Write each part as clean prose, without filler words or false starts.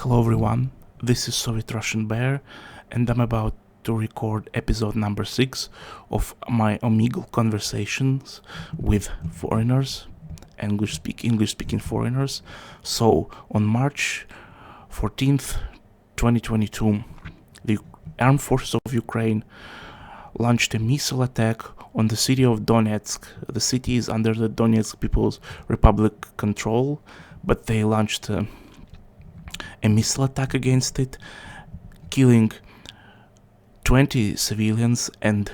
Hello everyone, this is Soviet Russian Bear, and I'm about to record episode number 6 of my Omegle conversations with foreigners, English-speaking foreigners. So, on March 14th, 2022, the Armed Forces of Ukraine launched a missile attack on the city of Donetsk. The city is under the Donetsk People's Republic control, but they launched a missile attack against it, killing 20 civilians and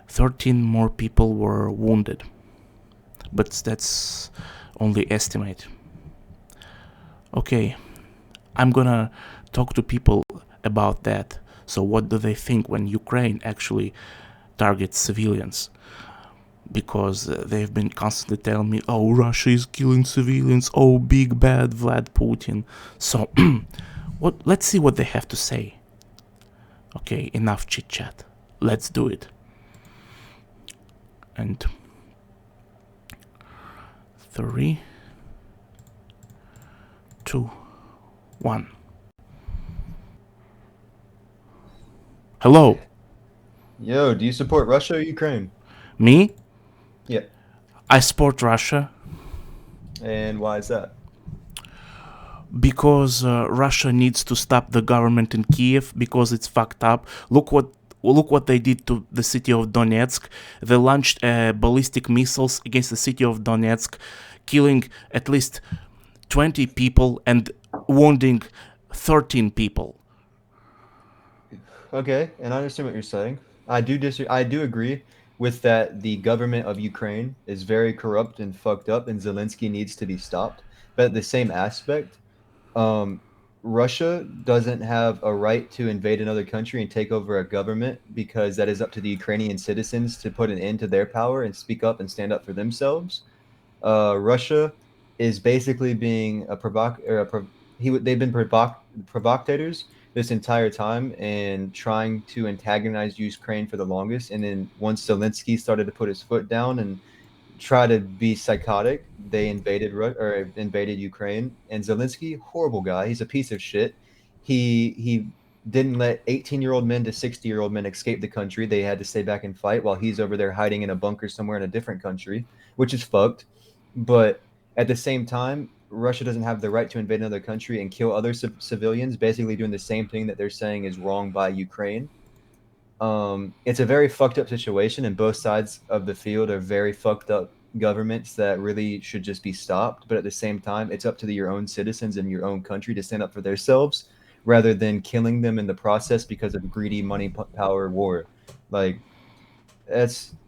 13 more people were wounded. But that's only estimate. Okay, I'm gonna talk to people about that. So what do they think when Ukraine actually targets civilians? Because they've been constantly telling me, oh, Russia is killing civilians, oh, big bad Vlad Putin. So, let's see what they have to say. Okay, enough chit-chat. Let's do it. And 3, 2, 1. Hello. Yo, do you support Russia or Ukraine? Me? Yeah. I support Russia And why is that? because Russia needs to stop the government in Kiev because it's fucked up. Look what they did to the city of Donetsk. They launched ballistic missiles against the city of Donetsk, killing at least 20 people and wounding 13 people. Okay, and I understand what you're saying. I do agree with that the government of Ukraine is very corrupt and fucked up and Zelensky needs to be stopped. But at the same aspect, um, Russia doesn't have a right to invade another country and take over a government because that is up to the Ukrainian citizens to put an end to their power and speak up and stand up for themselves. Russia is basically being a they've been provocators this entire time and trying to antagonize Ukraine for the longest. And then once Zelensky started to put his foot down and try to be psychotic, they invaded Ukraine. And Zelensky, horrible guy. He's a piece of shit. He didn't let 18-year-old men to 60-year-old men escape the country. They had to stay back and fight while he's over there hiding in a bunker somewhere in a different country, which is fucked. But at the same time, Russia doesn't have the right to invade another country and kill other civilians, basically doing the same thing that they're saying is wrong by Ukraine. It's a very fucked up situation, and both sides of the field are very fucked up governments that really should just be stopped. But at the same time, it's up to your own citizens in your own country to stand up for themselves rather than killing them in the process because of greedy money, power, war. Like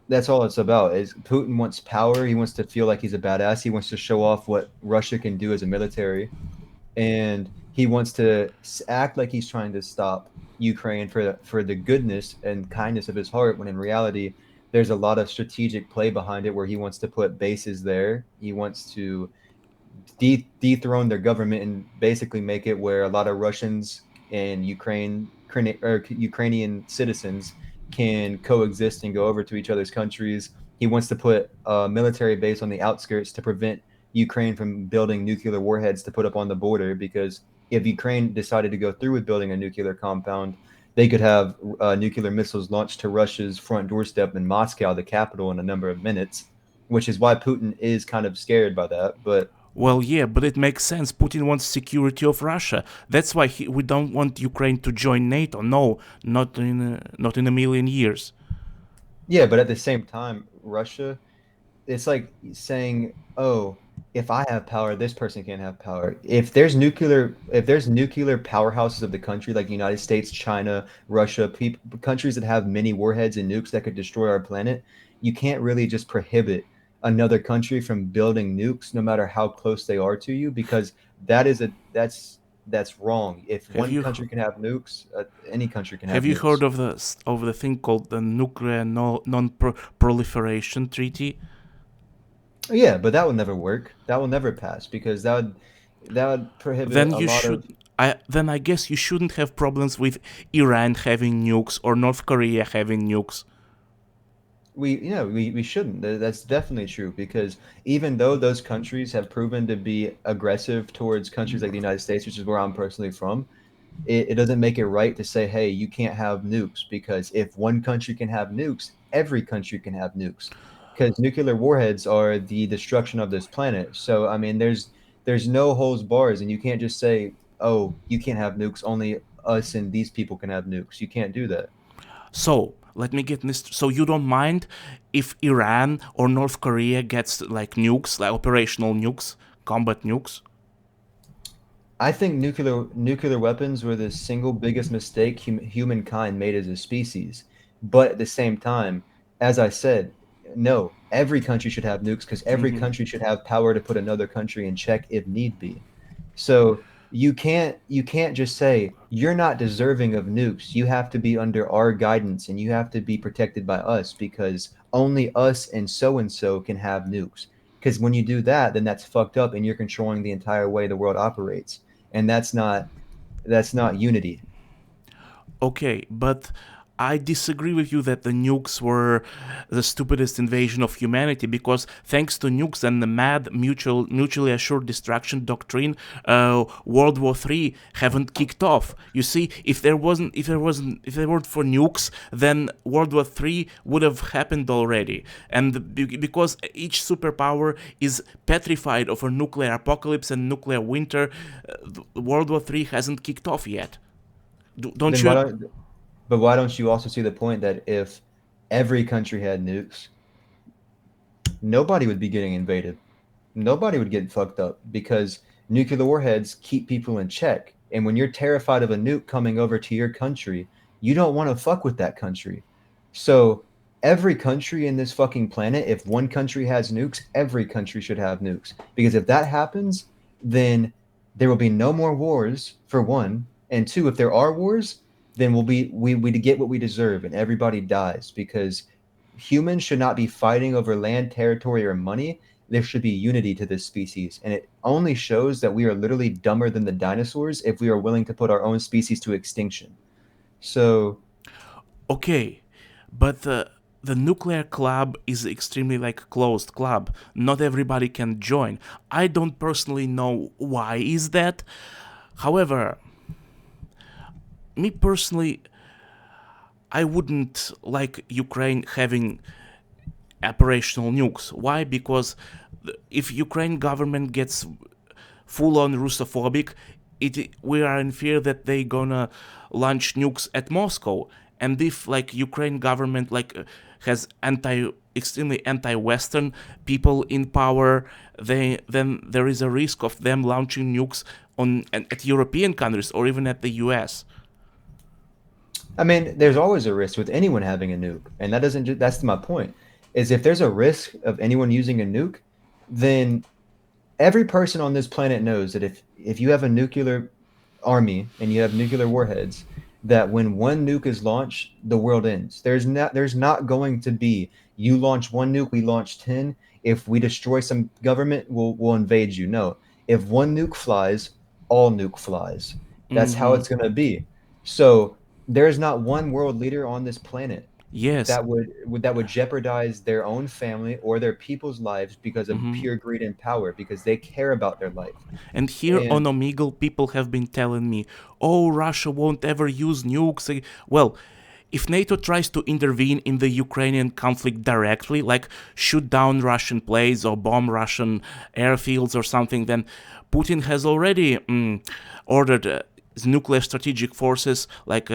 that's all it's about. Is Putin wants power. He wants to feel like he's a badass. He wants to show off what Russia can do as a military, and he wants to act like he's trying to stop Ukraine for the goodness and kindness of his heart. When in reality, there's a lot of strategic play behind it, where he wants to put bases there. He wants to dethrone their government and basically make it where a lot of Russians and Ukrainian citizens can coexist and go over to each other's countries. He wants to put a military base on the outskirts to prevent Ukraine from building nuclear warheads to put up on the border, because if Ukraine decided to go through with building a nuclear compound, they could have nuclear missiles launched to Russia's front doorstep in Moscow, the capital, in a number of minutes, which is why Putin is kind of scared by that. But Well, yeah, but it makes sense. Putin wants security of Russia. That's why we don't want Ukraine to join NATO. No, not in a million years. yeah, but at the same time, Russia, it's like saying, "Oh, if I have power, this person can't have power." If there's nuclear powerhouses of the country like the United States, China, Russia, countries that have many warheads and nukes that could destroy our planet, you can't really just prohibit another country from building nukes, no matter how close they are to you, because that's wrong. If Have one you country can have nukes, any country can have have you nukes. heard of the thing called the Nuclear Non-Proliferation Treaty? Yeah, but that would never work. That will never pass because that would prohibit Then a you lot of. should. I guess you shouldn't have problems with Iran having nukes or North Korea having nukes. We shouldn't. That's definitely true because even though those countries have proven to be aggressive towards countries like the United States, which is where I'm personally from, it doesn't make it right to say, hey, you can't have nukes because if one country can have nukes, every country can have nukes because nuclear warheads are the destruction of this planet. So I mean, there's no holds bars, and you can't just say, oh, you can't have nukes, only us and these people can have nukes. You can't do that. So let me get this. So you don't mind if Iran or North Korea gets like nukes, like operational nukes, combat nukes? I think nuclear weapons were the single biggest mistake humankind made as a species. But at the same time, as I said, no, every country should have nukes because every Hmm. country should have power to put another country in check if need be. So you can't just say you're not deserving of nukes. You have to be under our guidance and you have to be protected by us because only us and so can have nukes. Because when you do that, then that's fucked up and you're controlling the entire way the world operates. And that's not unity. Okay, but I disagree with you that the nukes were the stupidest invasion of humanity because thanks to nukes and the mad mutually assured destruction doctrine, World War III haven't kicked off. You see, if there weren't for nukes, then World War III would have happened already. And because each superpower is petrified of a nuclear apocalypse and nuclear winter, World War III hasn't kicked off yet. Don't Then you? why don't you also see the point that if every country had nukes, nobody would be getting invaded. Nobody would get fucked up because nuclear warheads keep people in check. And when you're terrified of a nuke coming over to your country, you don't want to fuck with that country. So every country in this fucking planet, if one country has nukes, every country should have nukes. Because if that happens, then there will be no more wars, for one. And two, if there are wars, then we get what we deserve and everybody dies because humans should not be fighting over land, territory, or money. There should be unity to this species. And it only shows that we are literally dumber than the dinosaurs if we are willing to put our own species to extinction. So, Okay, but the nuclear club is extremely like closed club. Not everybody can join. I don't personally know why is that. However, me personally, I wouldn't like Ukraine having operational nukes. Why? Because if Ukraine government gets full on Russophobic, we are in fear that they gonna launch nukes at Moscow. And if like Ukraine government has extremely anti-Western people in power, they then there is a risk of them launching nukes on at European countries or even at the U.S. I mean, there's always a risk with anyone having a nuke. And that doesn't just, that's my point, is if there's a risk of anyone using a nuke, then every person on this planet knows that if you have a nuclear army and you have nuclear warheads, that when one nuke is launched, the world ends. There's not going to be you launch one nuke, we launch 10. If we destroy some government, we'll invade you. No. If one nuke flies, all nuke flies. That's how Hmm. it's gonna be. So there's not one world leader on this planet Yes. that would jeopardize their own family or their people's lives because of Hmm. pure greed and power because they care about their life. And here on And Omegle, people have been telling me, oh, Russia won't ever use nukes. Well, if NATO tries to intervene in the Ukrainian conflict directly, like shoot down Russian planes or bomb Russian airfields or something, then Putin has already ordered his nuclear strategic forces like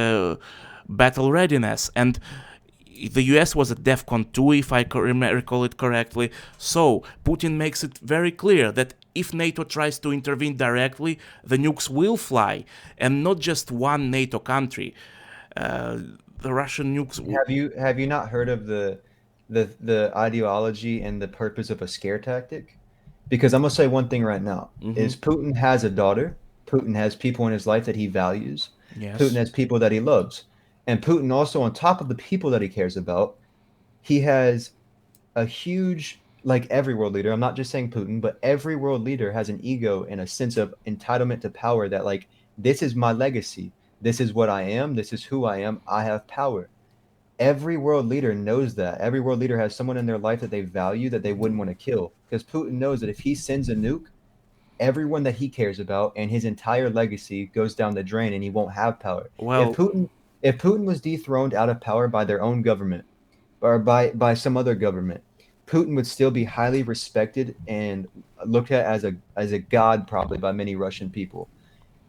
battle readiness. And the US was at DEFCON 2, if I recall it correctly. So Putin makes it very clear that if NATO tries to intervene directly, the nukes will fly, and not just one NATO country. Uh, the Russian nukes. have you not heard of the ideology and the purpose of a scare tactic? Because I'm gonna say one thing right now Hmm. is Putin has a daughter. Putin has people in his life that he values. Putin Yes. has people that he loves. And Putin also, on top of the people that he cares about, he has a huge, like every world leader, I'm not just saying Putin, but every world leader has an ego and a sense of entitlement to power that, like, this is my legacy. This is what I am. This is who I am. I have power. Every world leader knows that. Every world leader has someone in their life that they value that they wouldn't want to kill. Because Putin knows that if he sends a nuke, everyone that he cares about and his entire legacy goes down the drain and he won't have power. If Well, Putin if Putin was dethroned out of power by their own government or by some other government, Putin would still be highly respected and looked at as a god probably by many Russian people.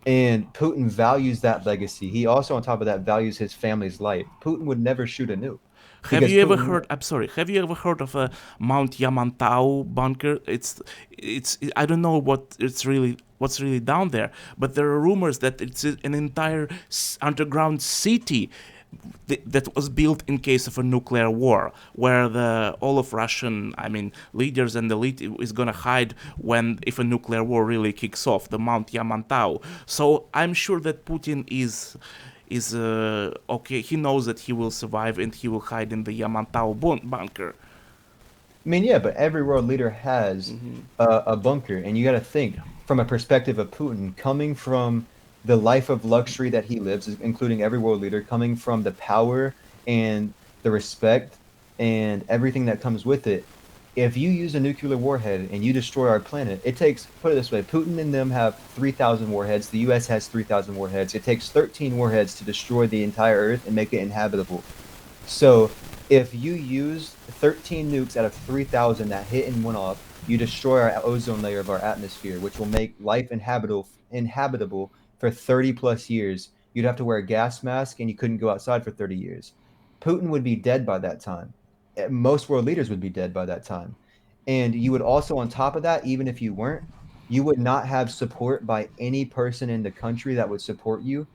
And Putin values that legacy. He also, on top of that, values his family's life. Putin would never shoot a nuke have because you ever Putin. heard? I'm sorry. Have you ever heard of a Mount Yamantau bunker? It's. I don't know what's really down there, but there are rumors that it's an entire underground city that was built in case of a nuclear war, where the all of Russian, I mean, leaders and elite is gonna hide when if a nuclear war really kicks off, the Mount Yamantau. So I'm sure that Putin is okay. He knows that he will survive and he will hide in the Yamantau bunker. I mean, yeah, but every world leader has a bunker, and you got to think Yeah. from a perspective of Putin, coming from the life of luxury that he lives, including every world leader, coming from the power and the respect and everything that comes with it. If you use a nuclear warhead and you destroy our planet, it takes, put it this way, Putin and them have 3,000 warheads. The US has 3,000 warheads. It takes 13 warheads to destroy the entire Earth and make it inhabitable. So if you use 13 nukes out of 3,000 that hit and went off, you destroy our ozone layer of our atmosphere, which will make life inhabitable for 30 plus years. You'd have to wear a gas mask and you couldn't go outside for 30 years. Putin would be dead by that time. Most world leaders would be dead by that time. And you would also, on top of that, even if you weren't, you would not have support by any person in the country that would support you.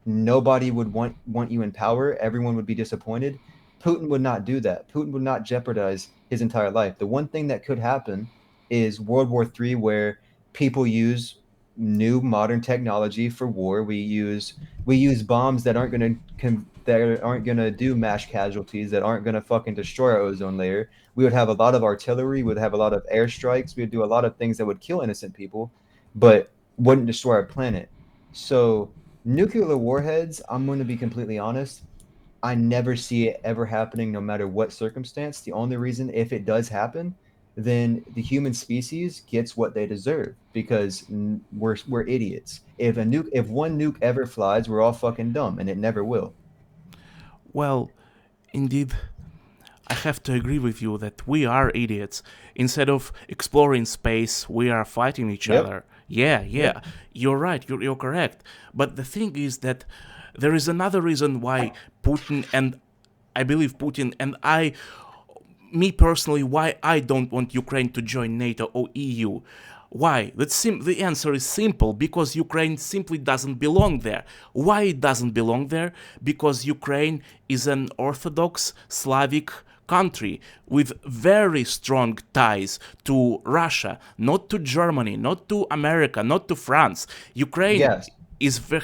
Nobody would want you in power. Everyone would be disappointed. Putin would not do that. Putin would not jeopardize his entire life. The one thing that could happen is World War III, where people use new modern technology for war. We use bombs that aren't gonna do mass casualties, that aren't gonna fucking destroy our ozone layer. We would have a lot of artillery. We'd have a lot of airstrikes. We'd do a lot of things that would kill innocent people, but wouldn't destroy our planet. So nuclear warheads, I'm going to be completely honest, I never see it ever happening no matter what circumstance. The only reason if it does happen, then the human species gets what they deserve because we're idiots. If one nuke ever flies, we're all fucking dumb and it never will. Well, indeed, I have to agree with you that we are idiots. Instead of exploring space, we are fighting each Yep. other. Yeah, Yep. yeah, you're right, you're correct. But the thing is that there is another reason why Putin and I believe Putin and me personally, why I don't want Ukraine to join NATO or EU. Why? The answer is simple because Ukraine simply doesn't belong there. Why it doesn't belong there? Because Ukraine is an Orthodox Slavic country with very strong ties to Russia, not to Germany, not to America, not to France. Ukraine Yes.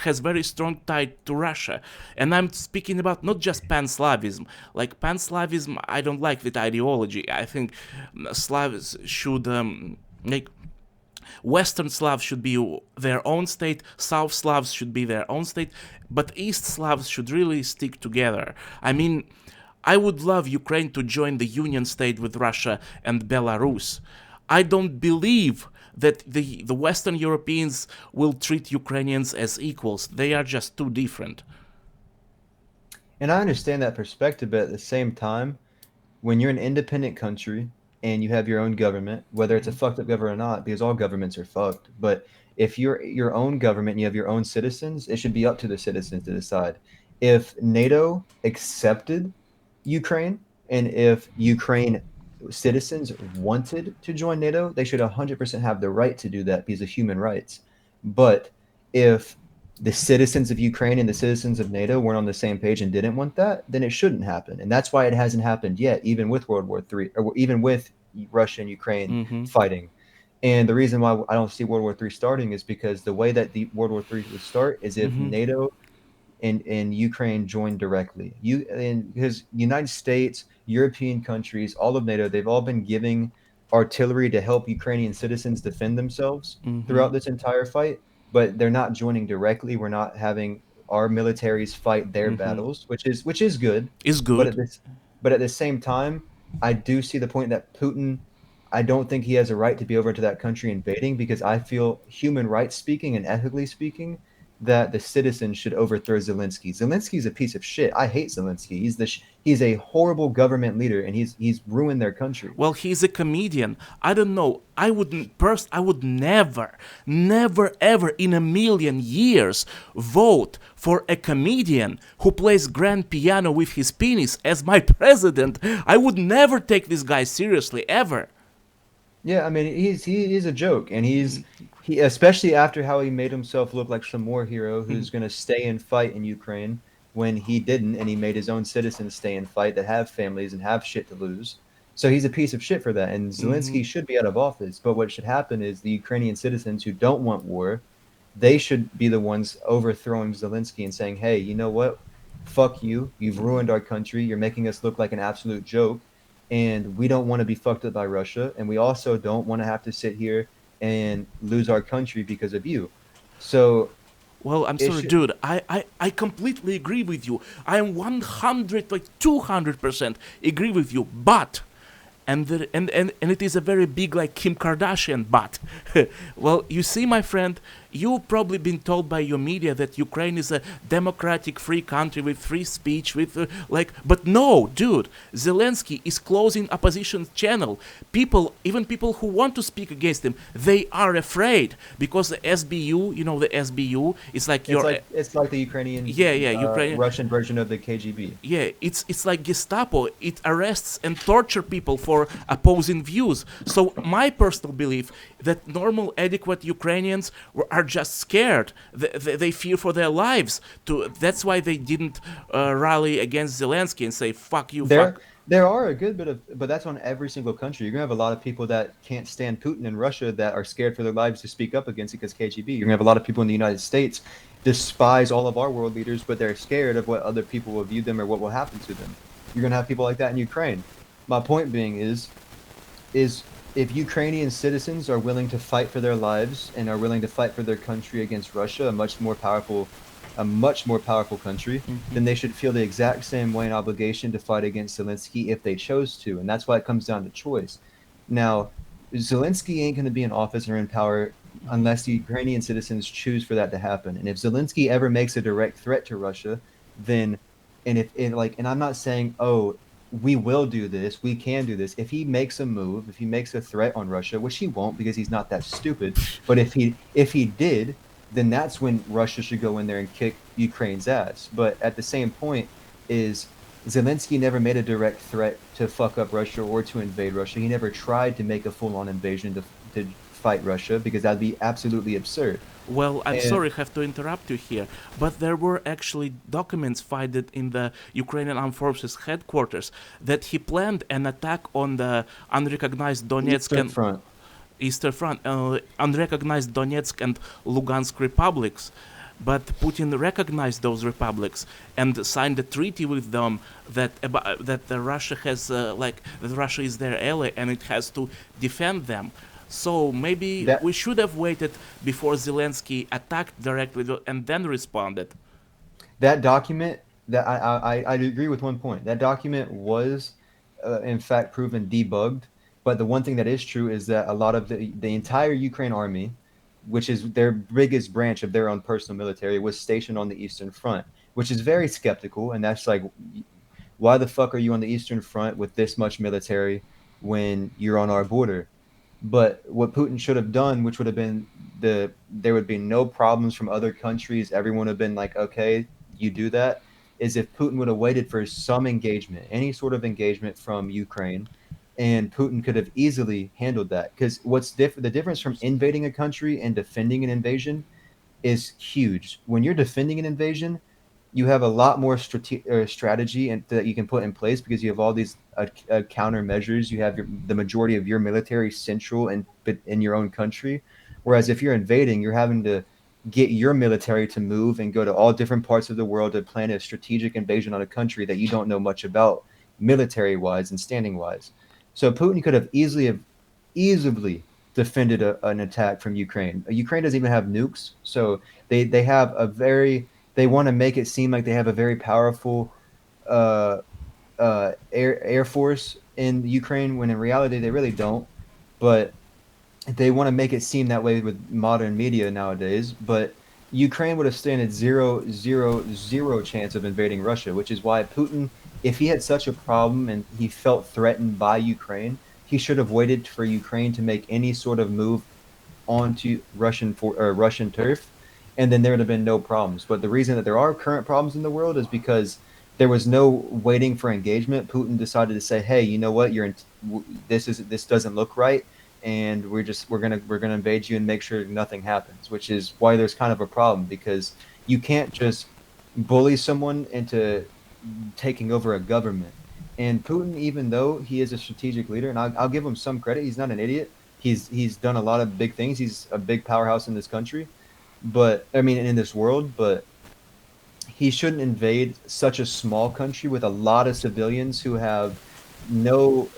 has very strong tie to Russia. And I'm speaking about not just pan-Slavism. Like pan-Slavism, I don't like that ideology. I think Slavs should like Western Slavs should be their own state, South Slavs should be their own state, but East Slavs should really stick together. I mean, I would love Ukraine to join the Union state with Russia and Belarus. I don't believe that the Western Europeans will treat Ukrainians as equals. They are just too different. And I understand that perspective, but at the same time, when you're an independent country and you have your own government, whether it's a fucked up government or not, because all governments are fucked, but if you're your own government and you have your own citizens, it should be up to the citizens to decide. If NATO accepted Ukraine and if Ukraine citizens wanted to join NATO, they should 100% have the right to do that because of human rights. But if the citizens of Ukraine and the citizens of NATO weren't on the same page and didn't want that, then it shouldn't happen. And that's why it hasn't happened yet, even with World War III, or even with Russia and Ukraine Mm-hmm. fighting. And the reason why I don't see World War III starting is because the way that the World War III would start is if Mm-hmm. NATO and Ukraine joined directly. Because United States, European countries, all of NATO, they've all been giving artillery to help Ukrainian citizens defend themselves Mm-hmm. throughout this entire fight, but they're not joining directly. We're not having our militaries fight their Mm-hmm. battles, which is good. Is But good. at this but at the same time, I do see the point that Putin, I don't think he has a right to be over into that country invading, because I feel, human rights speaking and ethically speaking, that the citizens should overthrow Zelensky. Zelensky's a piece of shit. I hate Zelensky. He's a horrible government leader, and he's ruined their country. Well, he's a comedian. I don't know. I would never, never, ever in a million years vote for a comedian who plays grand piano with his penis as my president. I would never take this guy seriously ever. Yeah, I mean, he is a joke, and he, especially after how he made himself look like some war hero who's going to stay and fight in Ukraine when he didn't, and he made his own citizens stay and fight that have families and have shit to lose. So he's a piece of shit for that, and Hmm. Zelensky should be out of office. But what should happen is the Ukrainian citizens who don't want war, they should be the ones overthrowing Zelensky and saying, "Hey, you know what? Fuck you. You've ruined our country. You're making us look like an absolute joke, and we don't want to be fucked up by Russia, and we also don't want to have to sit here and lose our country because of you." So Well, I'm it sorry, should. dude. I completely agree with you. I am 100, like 200% agree with you. But and it is a very big like Kim Kardashian but. Well, you see, my friend, you've probably been told by your media that Ukraine is a democratic free country with free speech with like, but no, dude. Zelensky is closing opposition channel. People, even people who want to speak against him, they are afraid because the SBU, you know, the SBU is like It's your like it's like the Ukrainian, yeah, yeah, Ukraine. Russian version of the KGB. Yeah, it's like Gestapo. It arrests and torture people for opposing views. So my personal belief that normal, adequate Ukrainians are just scared. They fear for their lives. That's why they didn't rally against Zelensky and say "fuck you, There fuck." there are a good bit of, but that's on every single country. You're gonna have a lot of people that can't stand Putin in Russia that are scared for their lives to speak up against it because KGB. You're gonna have a lot of people in the United States despise all of our world leaders, but they're scared of what other people will view them or what will happen to them. You're gonna have people like that in Ukraine. My point being is if Ukrainian citizens are willing to fight for their lives and are willing to fight for their country against Russia, a much more powerful country, then they should feel the exact same way and obligation to fight against Zelensky if they chose to. And that's why it comes down to choice. Now, Zelensky ain't going to be in office or in power unless the Ukrainian citizens choose for that to happen. And if Zelensky ever makes a direct threat to Russia, then, and if it like, and I'm not saying, oh, we will do this, we can do this. If he makes a move, if he makes a threat on Russia, which he won't because he's not that stupid, but if he did, then that's when Russia should go in there and kick Ukraine's ass. But at the same point, is Zelensky never made a direct threat to fuck up Russia or to invade Russia. He never tried to make a full-on invasion to fight Russia because that'd be absolutely absurd. Well, I'm And sorry, I have to interrupt you here, but there were actually documents filed in the Ukrainian Armed Forces headquarters that he planned an attack on the unrecognized Donetsk Eastern and Front. Eastern Front, unrecognized Donetsk and Lugansk republics. But Putin recognized those republics and signed a treaty with them that Russia has like that Russia is their ally and it has to defend them. So maybe That we should have waited before Zelensky attacked directly and then responded. that document, that I agree with one point. That document was, in fact, proven debugged. But the one thing that is true is that a lot of the entire Ukraine army, which is their biggest branch of their own personal military, was stationed on the Eastern Front, which is very skeptical. And that's like, why the fuck are you on the Eastern Front with this much military when you're on our border? But what Putin should have done, which would have been there would be no problems from other countries. Everyone would have been like, okay, you do that. Is if Putin would have waited for some engagement, any sort of engagement from Ukraine, and Putin could have easily handled that. Because the difference from invading a country and defending an invasion is huge. When you're defending an invasion, you have a lot more strategy and that you can put in place because you have all these countermeasures. You have the majority of your military central and in your own country, whereas if you're invading, you're having to get your military to move and go to all different parts of the world to plan a strategic invasion on a country that you don't know much about military wise and standing wise. So Putin could have easily defended an attack from Ukraine. Ukraine doesn't even have nukes, so they have a very they want to make it seem like they have a very powerful uh, air force in Ukraine, when in reality they really don't. But they want to make it seem that way with modern media nowadays. But Ukraine would have stood at 0, 0, 0 chance of invading Russia, which is why Putin, if he had such a problem and he felt threatened by Ukraine, he should have waited for Ukraine to make any sort of move onto Russian turf, and then there would have been no problems. But the reason that there are current problems in the world is because there was no waiting for engagement. Putin decided to say, "Hey, you know what? This doesn't look right, and we're gonna invade you and make sure nothing happens." Which is why there's kind of a problem, because you can't just bully someone into taking over a government. And Putin, even though he is a strategic leader, and I'll give him some credit, he's not an idiot. He's done a lot of big things. He's a big powerhouse in this country, but I mean in this world. But he shouldn't invade such a small country with a lot of civilians who have no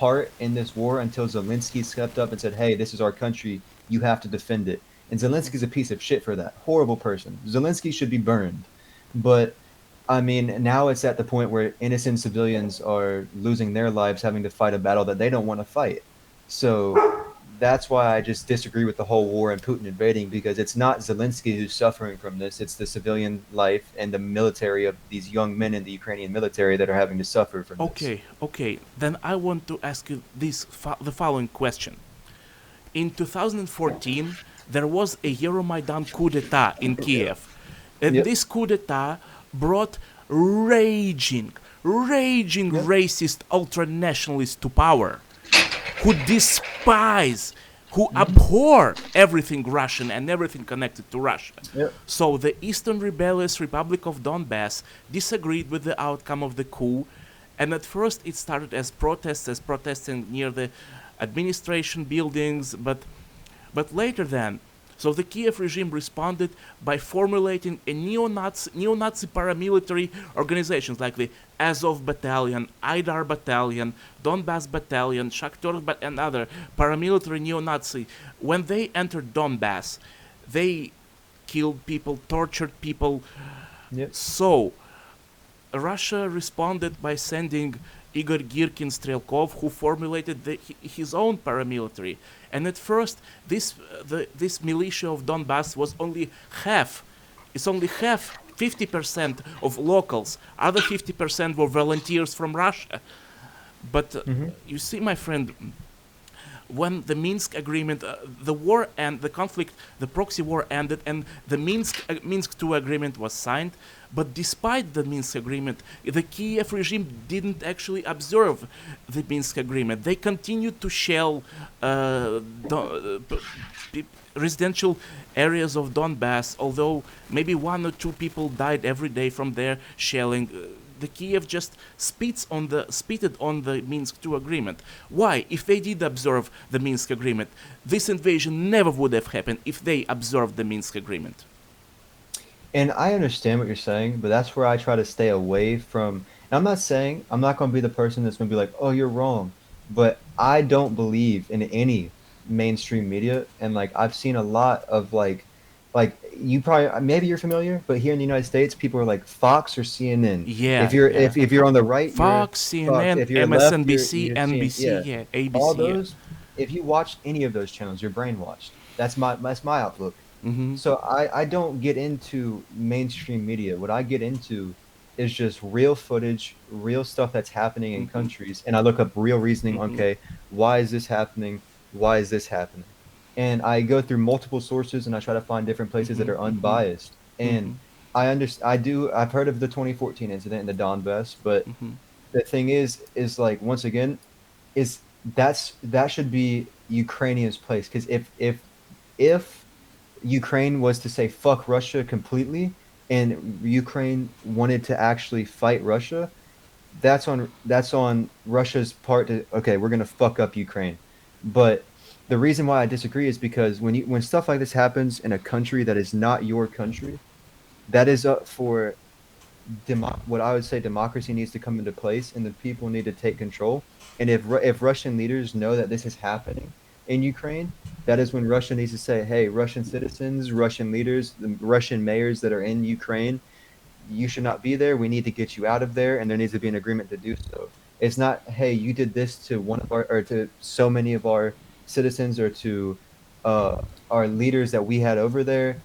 part in this war until Zelensky stepped up and said, "Hey, this is our country. You have to defend it." And Zelensky's a piece of shit for that. Horrible person. Zelensky should be burned. But I mean, now it's at the point where innocent civilians are losing their lives having to fight a battle that they don't want to fight. So that's why I just disagree with the whole war and Putin invading, because it's not Zelensky who's suffering from this. It's the civilian life and the military of these young men in the Ukrainian military that are having to suffer from this. Okay, okay. Then I want to ask you the following question. In 2014, there was a Euromaidan coup d'état in Yeah. Kiev. And Yep. this coup d'état brought raging Yep. racist ultranationalists to power who despise, who Hmm. abhor everything Russian and everything connected to Russia. Yep. So the Eastern Rebellious Republic of Donbass disagreed with the outcome of the coup, and at first it started as protesting near the administration buildings, but later then, so the Kiev regime responded by formulating a neo-Nazi paramilitary organizations like the Azov Battalion, Aidar Battalion, Donbass Battalion, Shakhter and other paramilitary neo-Nazi. When they entered Donbass, they killed people, tortured people. Yep. So Russia responded by sending Igor Girkin Strelkov, who formulated his own paramilitary. And at first, this militia of Donbass was only half. It's only half, 50% of locals. Other 50% were volunteers from Russia. But Hmm. you see, my friend, when the Minsk agreement, the war and the conflict, the proxy war ended, and the Minsk II agreement was signed. But despite the Minsk agreement, the Kiev regime didn't actually observe the Minsk agreement. They continued to shell residential areas of Donbass, although maybe one or two people died every day from their shelling. The Kiev just spitted on the Minsk II agreement. Why? If they did observe the Minsk agreement, this invasion never would have happened if they observed the Minsk agreement. And I understand what you're saying, but that's where I try to stay away from. And I'm not saying I'm not going to be the person that's going to be like, "Oh, you're wrong," but I don't believe in any mainstream media. And like I've seen a lot of like you probably maybe you're familiar, but here in the United States, people are like Fox or CNN. If Yeah, you're yeah. if you're on the right, you're Fox, Fox. CNN, If you're left, MSNBC, you're seeing, NBC, yeah, yeah, all ABC, yeah. those. If you watch any of those channels, you're brainwashed. That's my outlook. Mm-hmm. So I don't get into mainstream media. What I get into is just real footage, real stuff that's happening in Mm-hmm. countries, and I look up real reasoning. Mm-hmm. Okay, why is this happening? Why is this happening? And I go through multiple sources and I try to find different places that Mm-hmm. are Mm-hmm. unbiased. And Mm-hmm. I understand. I've heard of the 2014 incident in the Donbass, but Mm-hmm. the thing is like once again, is that should be Ukrainians' place, because if Ukraine was to say fuck Russia completely and Ukraine wanted to actually fight Russia, that's on Russia's part to, okay, we're gonna fuck up Ukraine. But the reason why I disagree is because when stuff like this happens in a country that is not your country, that is up for what I would say democracy needs to come into place, and the people need to take control. And if Russian leaders know that this is happening, in Ukraine, that is when Russia needs to say, hey, Russian citizens, Russian leaders, the Russian mayors that are in Ukraine, you should not be there. We need to get you out of there, and there needs to be an agreement to do so. It's not, hey, you did this to one of our or to so many of our citizens or to uh, our leaders that we had over there.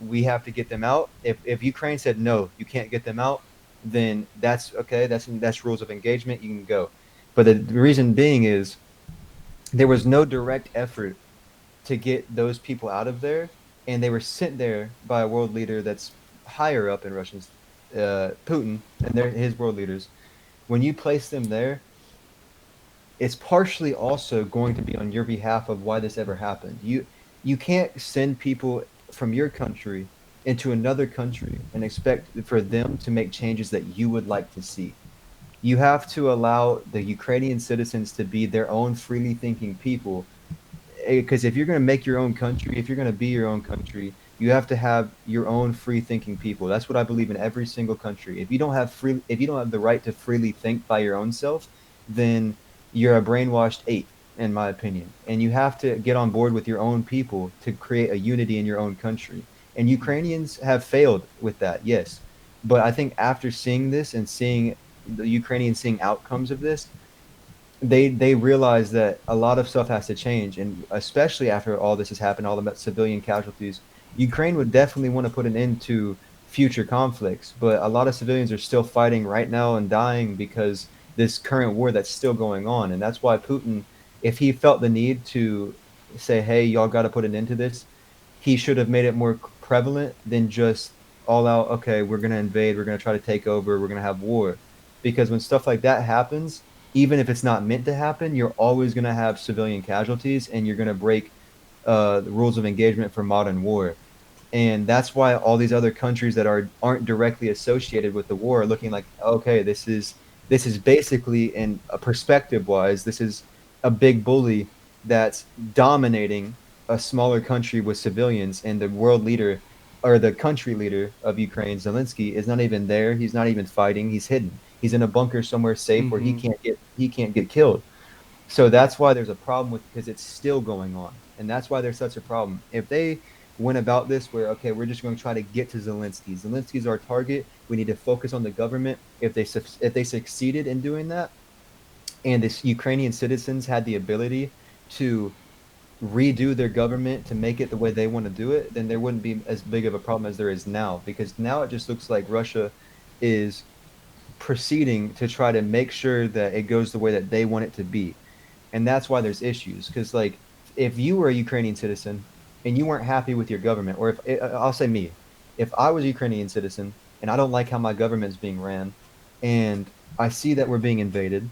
We have to get them out. If Ukraine said no, you can't get them out, then that's okay. That's rules of engagement. You can go. But the reason being is there was no direct effort to get those people out of there, and they were sent there by a world leader that's higher up in Russians, Putin, and they're his world leaders. When you place them there, it's partially also going to be on your behalf of why this ever happened. You can't send people from your country into another country and expect for them to make changes that you would like to see. You have to allow the Ukrainian citizens to be their own freely thinking people, because if you're going to make your own country, if you're going to be your own country, you have to have your own free thinking people. That's what I believe in every single country. If you don't have the right to freely think by your own self, then you're a brainwashed ape, in my opinion. And you have to get on board with your own people to create a unity in your own country. And Ukrainians have failed with that, yes. But I think after seeing this and seeing the Ukrainians seeing outcomes of this, they realize that a lot of stuff has to change, and especially after all this has happened, all the civilian casualties, Ukraine would definitely want to put an end to future conflicts. But a lot of civilians are still fighting right now and dying because this current war that's still going on, and that's why Putin, if he felt the need to say, "Hey, y'all got to put an end to this," he should have made it more prevalent than just all out. Okay, we're gonna invade, we're gonna try to take over, we're gonna have war, because when stuff like that happens, even if it's not meant to happen, you're always going to have civilian casualties, and you're going to break the rules of engagement for modern war. And that's why all these other countries that aren't directly associated with the war are looking like, okay, this is basically, in a perspective wise, this is a big bully that's dominating a smaller country with civilians, and the world leader or the country leader of Ukraine, Zelensky, is not even there. He's not even fighting. He's hidden. He's in a bunker somewhere safe where Mm-hmm. he can't get killed. So that's why there's a problem with, because it's still going on, and that's why there's such a problem. If they went about this where, okay, we're just going to try to get to Zelensky. Zelensky's our target. We need to focus on the government. If they succeeded in doing that, and this Ukrainian citizens had the ability to redo their government to make it the way they want to do it, then there wouldn't be as big of a problem as there is now. Because now it just looks like Russia is proceeding to try to make sure that it goes the way that they want it to be. And that's why there's issues. Because, like, if you were a Ukrainian citizen and you weren't happy with your government, or if I'll say me, if I was a Ukrainian citizen and I don't like how my government is being ran, and I see that we're being invaded,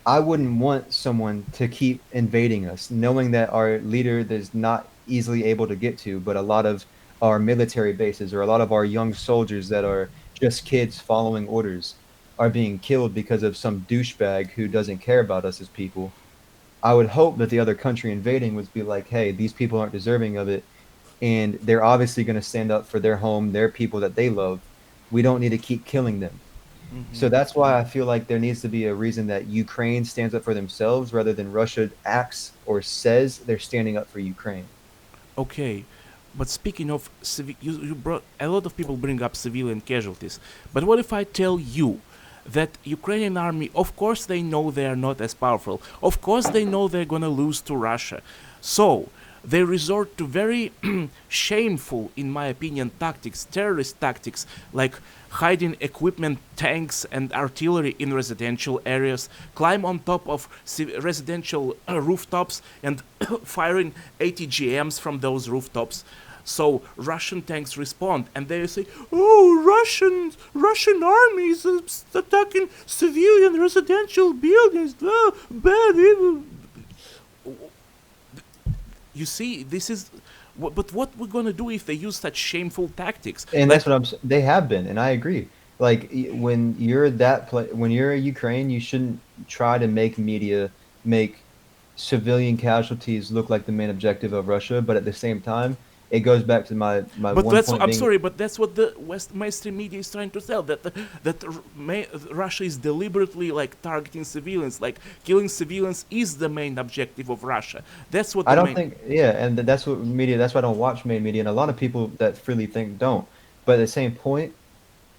I wouldn't want someone to keep invading us, knowing that our leader is not easily able to get to, but a lot of our military bases or a lot of our young soldiers that are just kids following orders are being killed because of some douchebag who doesn't care about us as people. I would hope that the other country invading would be like, hey, these people aren't deserving of it, and they're obviously going to stand up for their home, their people that they love. We don't need to keep killing them. So Mm-hmm. that's why I feel like there needs to be a reason that Ukraine stands up for themselves rather than Russia acts or says they're standing up for Ukraine. Okay, but speaking of you brought a lot of people bring up civilian casualties. But what if I tell you that Ukrainian army, of course, they know they are not as powerful. Of course, they know they're gonna lose to Russia. So they resort to very shameful, in my opinion, tactics, terrorist tactics, like hiding equipment, tanks, and artillery in residential areas, climb on top of residential rooftops, and firing ATGMs from those rooftops. So Russian tanks respond, and they say, "Oh, Russian army is attacking civilian residential buildings. Oh, bad, evil." You see, this is. But what we're gonna do if they use such shameful tactics? And that's Like, what they have been, and I agree. Like when you're when you're a Ukraine, you shouldn't try to make media make civilian casualties look like the main objective of Russia, but at the same time, it goes back to my But one that's point I'm being sorry, but that's what the West mainstream media is trying to tell, Russia is deliberately like targeting civilians, like killing civilians is the main objective of Russia. That's what I the don't main. think, yeah, and that's what media. That's why I don't watch main media, and a lot of people that freely think don't. But at the same point,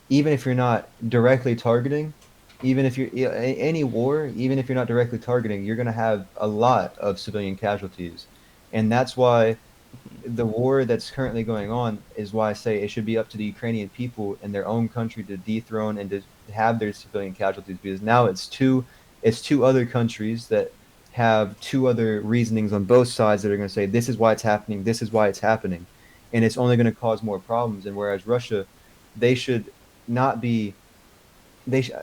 even if you're not directly targeting, even if you're any war, even if you're not directly targeting, you're going to have a lot of civilian casualties, and that's why the war that's currently going on is why I say it should be up to the Ukrainian people in their own country to dethrone and to have their civilian casualties because now it's two other countries that have two other reasonings on both sides that are going to say this is why it's happening, this is why it's happening, and it's only going to cause more problems. And whereas Russia, they should not be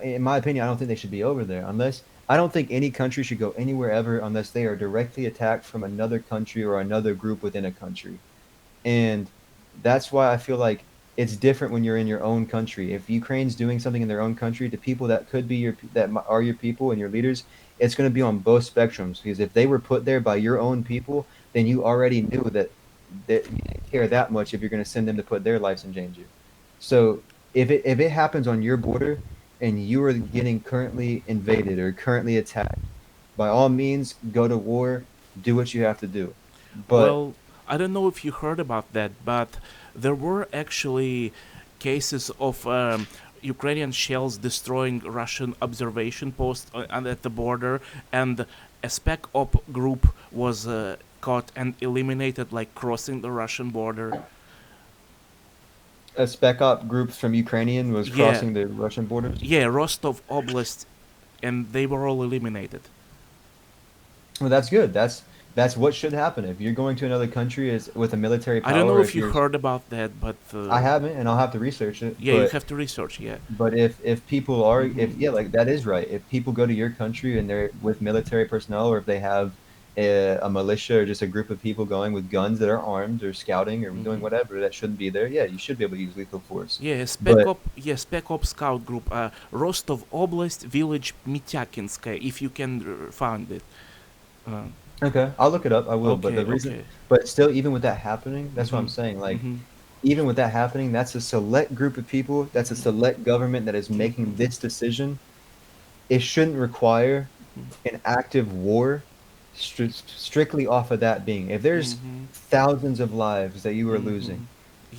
in my opinion, I don't think they should be over there unless I don't think any country should go anywhere ever unless they are directly attacked from another country or another group within a country. And that's why I feel like it's different when you're in your own country. If Ukraine's doing something in their own country to people that could be are your people and your leaders, it's going to be on both spectrums because if they were put there by your own people, then you already knew that you didn't care that much if you're going to send them to put their lives in danger. So if it happens on your border and you are getting currently invaded or currently attacked, by all means go to war, do what you have to do. But Well, I don't know if you heard about that, but there were actually cases of Ukrainian shells destroying Russian observation posts at the border, and a spec op group was caught and eliminated, like crossing the Russian border. a spec op group from Ukrainian was Yeah, crossing the Russian borders. yeah, Rostov Oblast, and they were all eliminated. Well, that's good. That's what should happen if you're going to another country is with a military I don't know power. if If you you're, heard about that, but I haven't, and I'll have to research it. yeah, you have to research. Yeah. But if people are Hmm. if yeah, like that is right. If people go to your country and they're with military personnel, or if they have a militia or just a group of people going with guns that are armed or scouting or doing Hmm. whatever that shouldn't be there, yeah, you should be able to use lethal force. Yeah, But Spec Op Scout Group, Rostov Oblast, village Mityakinskaya, if you can find it. Uh, okay, I'll look it up. I will. But okay, the reason, okay. but still, even with that happening, that's what I'm Mm-hmm. saying. Like, Mm-hmm. even with that happening, that's a select group of people. That's a select government that is Mm-hmm. making this decision. It shouldn't require an active war strictly off of that being. If there's Mm-hmm. thousands of lives that you are Mm-hmm. losing,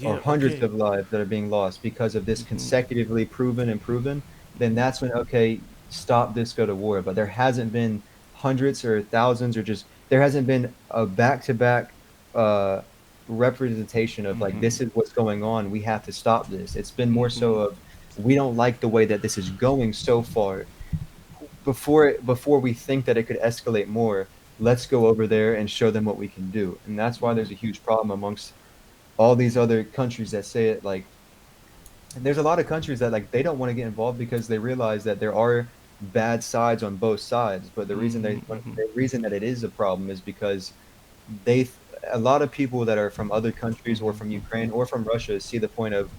or Yeah, hundreds okay. of lives that are being lost because of this Mm-hmm. consecutively proven and proven, then that's when, okay, stop this, go to war. But there hasn't been hundreds or thousands or just there hasn't been a back-to-back uh, representation of like Mm-hmm. this is what's going on. We have to stop this. It's been more Mm-hmm. so of we don't like the way that this is going so far. Before we think that it could escalate more, let's go over there and show them what we can do. And that's why there's a huge problem amongst all these other countries that say it like and there's a lot of countries that like they don't want to get involved because they realize that there are bad sides on both sides. But Mm-hmm. Mm-hmm. the reason that it is a problem is because they a lot of people that are from other countries or from Mm-hmm. Ukraine or from Russia see the point of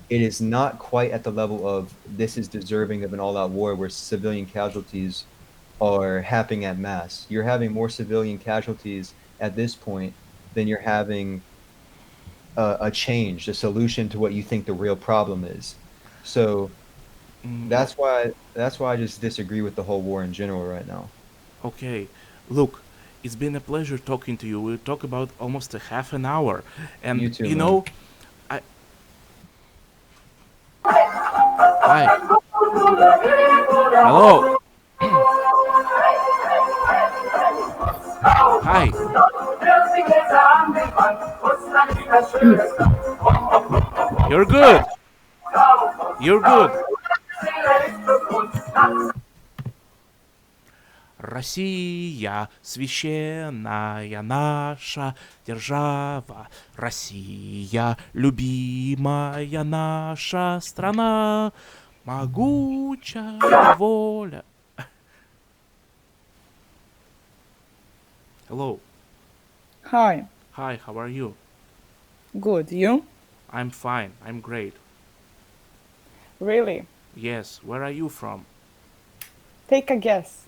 it is not quite at the level of this is deserving of an all-out war where civilian casualties are happening at mass. You're having more civilian casualties at this point than you're having a change, a solution to what you think the real problem is. So Mm, that's why I just disagree with the whole war in general right now. okay. Look, it's been a pleasure talking to you. We talk about almost a half an hour, and You too, man. I hi, hello, hi. You're good. You're good. Россия, священная наша держава, Россия, любимая наша страна, могучая воля. Hello, Hi, hi, how are you? good. You? I'm fine, I'm great. Really? Yes, where are you from? Take a guess.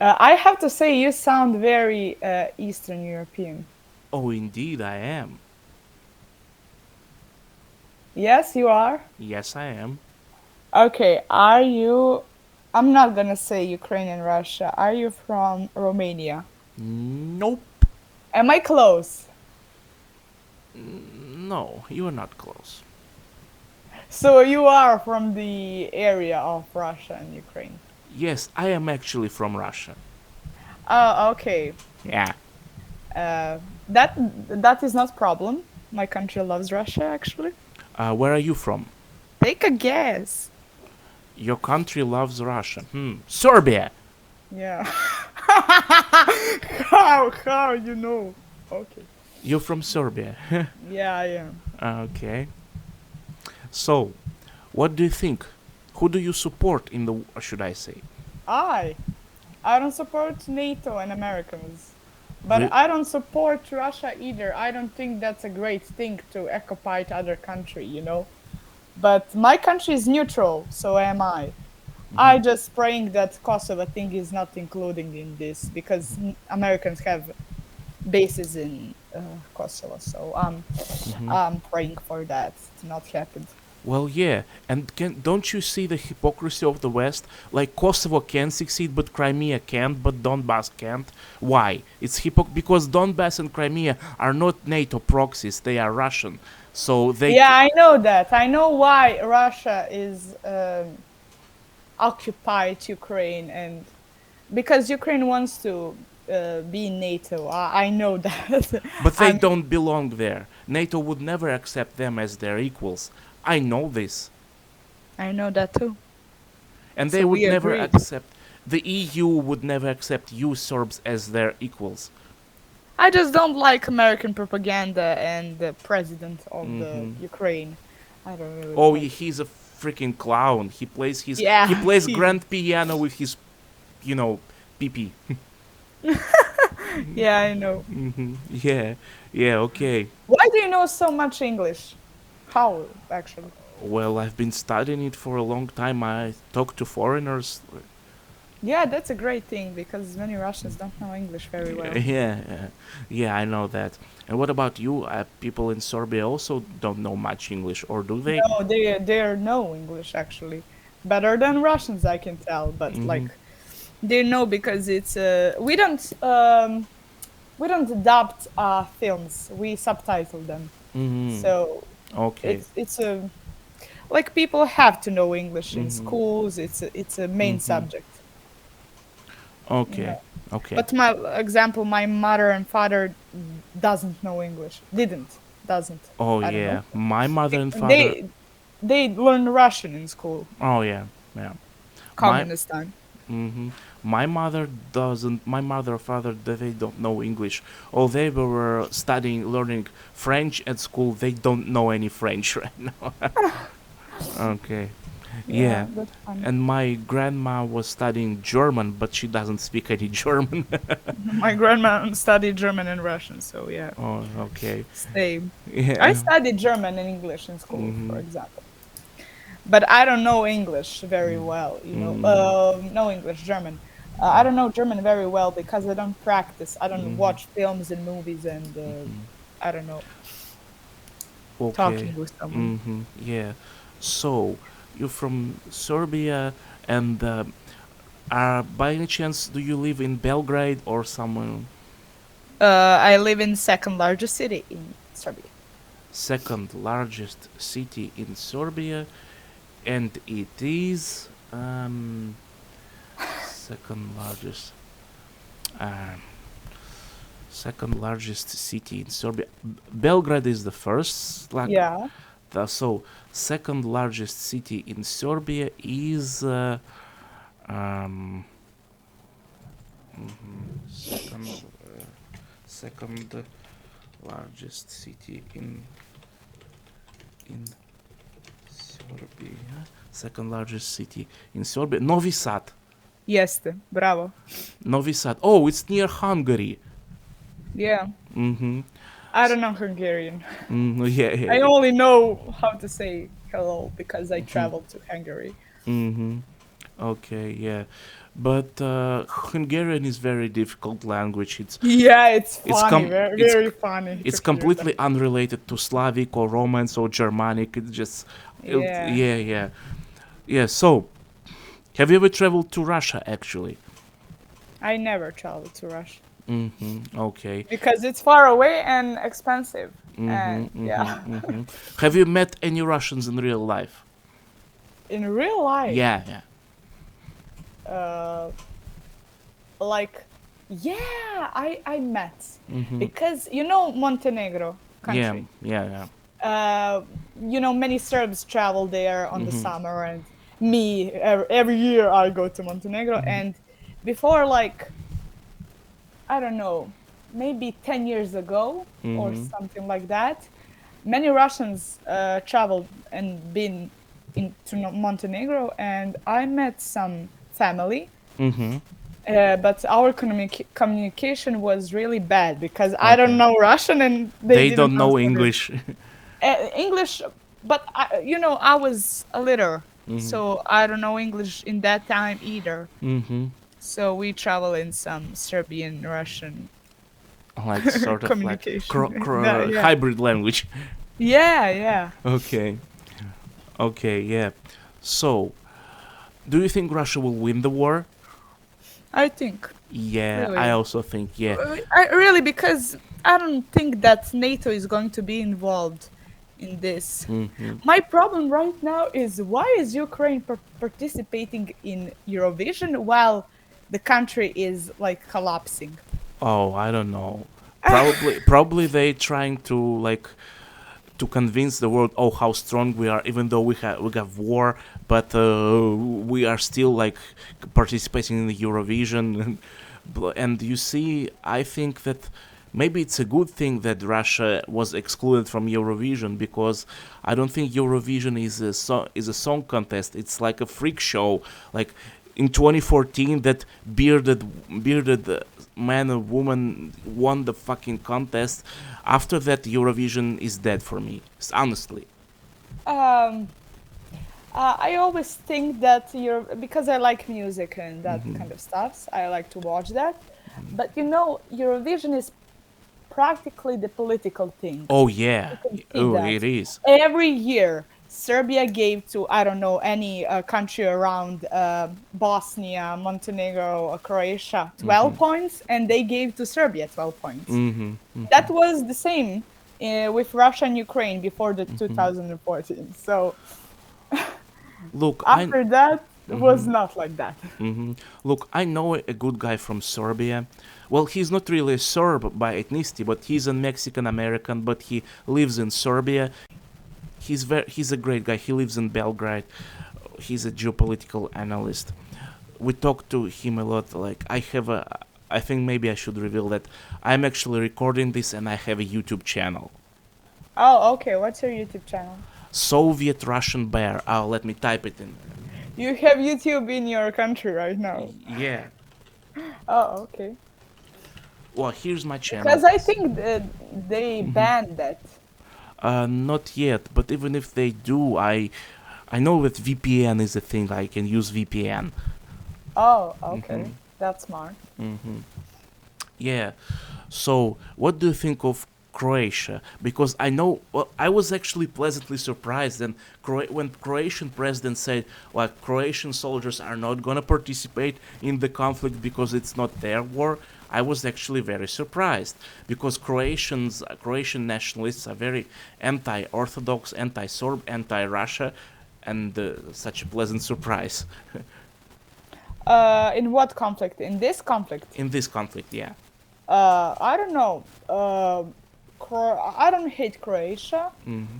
I have to say, you sound very Eastern European. Oh, indeed, I am. Yes, you are. Yes, I am. Okay, are you? I'm not gonna say Ukraine and Russia. Are you from Romania? Nope. Am I close? No, you're not close. So you are from the area of Russia and Ukraine. Yes, I am actually from Russia. Oh, okay. Yeah. Uh, that is not problem. My country loves Russia, actually. Where are you from? Take a guess. Your country loves Russia. Serbia. Yeah. How you know? Okay. You're from Serbia. Yeah, I am. Okay. So, what do you think? Who do you support in the, or should I say? I I don't support NATO and Americans. But Re- I don't support Russia either. I don't think that's a great thing to occupy other country, you know? But my country is neutral, so am I. I just praying that Kosovo thing is not including in this because Americans have bases in Kosovo, so I'm praying for that to not happen. Well, yeah, and don't you see the hypocrisy of the West? Like Kosovo can succeed, but Crimea can't, but Donbass can't. Why? It's because Donbass and Crimea are not NATO proxies; they are Russian. So they. Yeah, I know that. I know why Russia is occupied Ukraine and because Ukraine wants to be in NATO. I know that. But they I'm. don't belong there. NATO would never accept them as their equals. I know this. I know that too. And they So would we never agreed. accept. The EU would never accept you Serbs as their equals. I just don't like American propaganda and the president of the Ukraine. I don't really Oh, like. he's a freaking clown. He Yeah, plays he. grand piano with his, pee. Yeah, I know. Yeah, yeah, okay. Why do you know so much English? How actually? Well, I've been studying it for a long time. I talk to foreigners. Yeah, that's a great thing because many Russians don't know English very Yeah, well. yeah, I know that. And what about you? People in Serbia also don't know much English, or do they? No, they know English actually better than Russians, I can tell. But Mm-hmm. like they know because it's we don't adapt films. We subtitle them. Mm-hmm. So Okay. it's a like people have to know English in Mm-hmm. schools. It's a main Mm-hmm. subject, you Okay. know. Okay. But my example, my mother and father doesn't know English. Didn't doesn't. Oh I don't know. yeah, my mother and father. They they learn Russian in school. Oh yeah, yeah. My Communist time. hmm My mother doesn't. My mother, father, they don't know English. Oh, they were studying, learning French at school. They don't know any French right now. Okay, Yeah, yeah. that's fun. And my grandma was studying German, but she doesn't speak any German. My grandma studied German and Russian, so yeah, Oh, okay. same. I Yeah. studied German and English in school, for hmm example. But I don't know English very well, you know. hmm No English, German. I don't know German very well because I don't practice. I don't hmm watch films and movies, and I don't know Okay. talking with someone. Yeah. So you're from Serbia, and by any chance, do you live in Belgrade or somewhere? I live in second largest city in Serbia. Second largest city in Serbia, and it is second largest um, second largest city in Serbia. Belgrade is the first, like Yeah. so. Second largest city in Serbia is um, second second largest city in Serbia. Second largest city in Serbia. Novi Sad. Jeste. Bravo. Novi Sad. Oh, it's near Hungary. Yeah. Mm-hmm. I don't know Hungarian. Yeah, I yeah. only know how to say hello because I traveled to Hungary. Mm-hmm. Okay, yeah. But Hungarian is very difficult language. Yeah, it's It's funny, com very, it's very funny to it's hear that. completely unrelated to Slavic or Romance or Germanic. It's just Yeah, yeah, yeah. Yeah, so have you ever traveled to Russia actually? I never traveled to Russia Okay. because it's far away and expensive. Mm-hmm, And mm-hmm, yeah, mm-hmm. Have you met any Russians in real life? in real life, Yeah, yeah. uh, like, yeah, I met Mm-hmm. because you know Montenegro Yeah, country. yeah, yeah. Uh, you know, many Serbs travel there on the Mm-hmm. summer, and me every year I go to Montenegro. And before, like, I don't know, maybe 10 years ago or Mm-hmm. something like that, many Russians traveled and been into Montenegro, and I met some family. Mm-hmm. But our communication was really bad because I don't Okay. know Russian and they They didn't don't know know Serbian. English. English, but you know, I was a little, Mm-hmm. so I don't know English in that time either. Mm-hmm. So we travel in some Serbian Russian Like sort of like communication. Yeah, hybrid language. yeah, yeah. Okay. Okay, yeah. So, do you think Russia will win the war? I think Yeah, I really, also think yeah. really because I don't think that NATO is going to be involved in this. Mm-hmm. My problem right now is why is Ukraine participating in Eurovision while the country is like collapsing? Oh, I don't know. Probably they trying to like to convince the world oh how strong we are even though we have war but we are still like participating in the Eurovision and you see I think that maybe it's a good thing that Russia was excluded from Eurovision because I don't think Eurovision is a song contest. It's like a freak show. Like in 2014, that bearded man or woman won the fucking contest. After that, Eurovision is dead for me. Honestly. Um, I always think that you're because I like music and that kind of stuff. I like to watch that, but you know, Eurovision is practically the political thing. Oh yeah. You can see Oh, that it is. every year Serbia gave to I don't know any country around Bosnia, Montenegro, Croatia 12 points, and they gave to Serbia 12 points. That was the same with Russia and Ukraine before the 2014. So Look, I after that, it was not like that. Look, I know a good guy from Serbia. Well, he's not really a Serb by ethnicity, but he's a Mexican American, but he lives in Serbia. He's a great guy. He lives in Belgrade. He's a geopolitical analyst. We talk to him a lot. Like I think maybe I should reveal that I'm actually recording this and I have a YouTube channel. Oh, okay. What's your YouTube channel? Soviet Russian Bear. Oh, let me type it in. You have YouTube in your country right now. Yeah. Oh, okay. Well, here's my channel. Because I think that they banned that. Not yet, but even if they do, I know that VPN is a thing. I can use VPN. Oh, okay. That's smart. Yeah. So, what do you think of Croatia? Because I know, well, I was actually pleasantly surprised when Croatian president said, like, Croatian soldiers are not gonna participate in the conflict because it's not their war. I was actually very surprised because Croatian nationalists are very anti-Orthodox, anti-Serb, anti-Russia, and such a pleasant surprise In what conflict? In this conflict? in this conflict. Yeah. I don't know. I don't hate Croatia,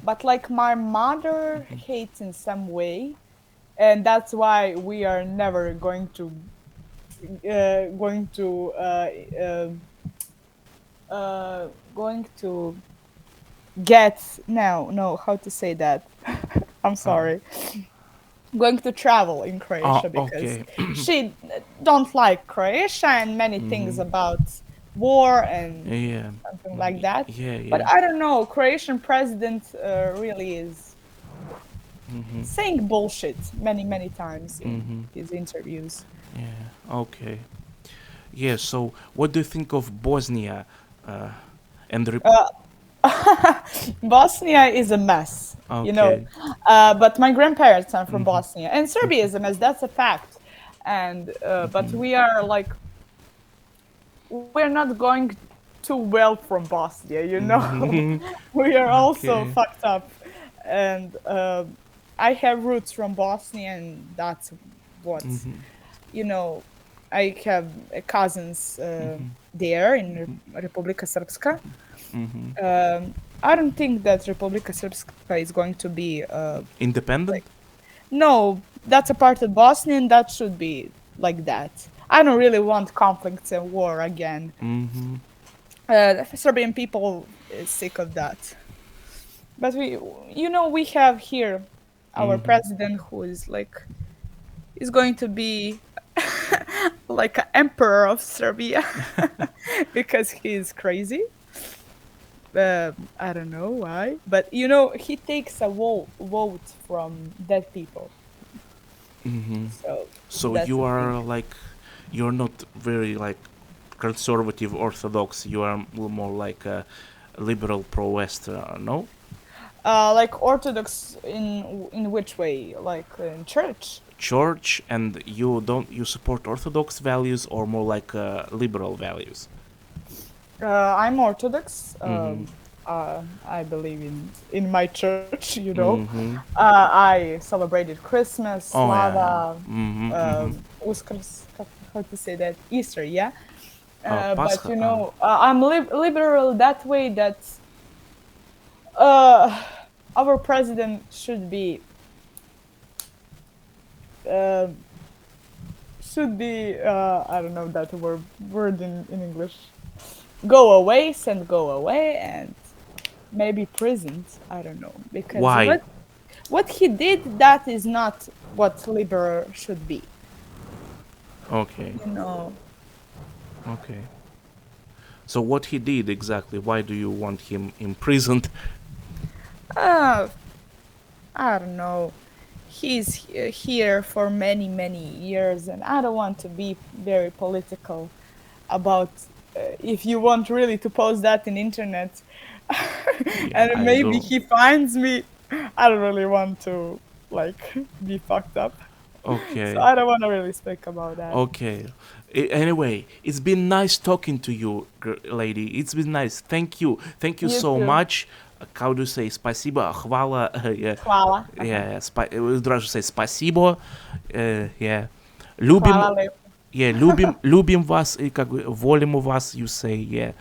but like my mother hates in some way, and that's why we are never going to going to get no how to say that. I'm sorry. Going to travel in Croatia because Okay. she don't like Croatia and many things about war and Yeah. something like that. Yeah. But Yeah. I don't know. Croatian president really is saying bullshit many times in Mm-hmm. his interviews. Yeah. Okay. Yeah. So, what do you think of Bosnia? Uh, and the Bosnia is a mess, you know. okay. But my grandparents are from Mm-hmm. Bosnia, and Serbia is a mess. That's a fact. And but Mm-hmm. we are like we're not going too well from Bosnia, you know. Mm-hmm. We are also Okay. fucked up, and I have roots from Bosnia, and that's what Mm-hmm. you know. I have cousins there in Republika Srpska. Mm-hmm. I don't think that Republika Srpska is going to be like Independent. no, that's a part of Bosnia and that should be like that. I don't really want conflicts and war again. Mm-hmm. The Serbian people is sick of that. But we have here our Mm-hmm. president who is like is going to be like an emperor of Serbia because he is crazy. I don't know why, but he takes a vote from dead people. Mm-hmm. So So that's you the thing. are like, you're not very like conservative orthodox. You are more like a liberal pro-Western, no? Like Orthodox in which way? Like in church? Church, and you support orthodox values or more like liberal values? I'm Orthodox. Mm-hmm. I believe in my church. Mm-hmm. I celebrated Christmas, Oh yeah. Slava, Mm-hmm. Mm-hmm. Uskrs. How to say that? Easter, yeah. But Pascha. I'm liberal that way that uh, our president uh, should be I don't know that word in English. Go away, go away, and maybe prisoned. I don't know because Why? what he did that is not what liberal should be. Okay. You know, Okay. So what he did exactly? Why do you want him imprisoned? uh, I don't know. He's here for many years, and I don't want to be very political about. If you want really to post that in internet, Yeah, and I maybe do. he finds me, I don't really want to like be fucked up. So Okay. I don't want to really speak about that. Okay. Anyway, it's been nice talking to you, lady. It's been nice. Thank you. Thank you You so too. much. How do you say спасибо? Хвала. Yeah. Hvala. Aha. Yeah. Сразу say спасибо. Yeah. Любим. Hvala lepo. Yeah. Любим вас и как бы волим вас. You say yeah.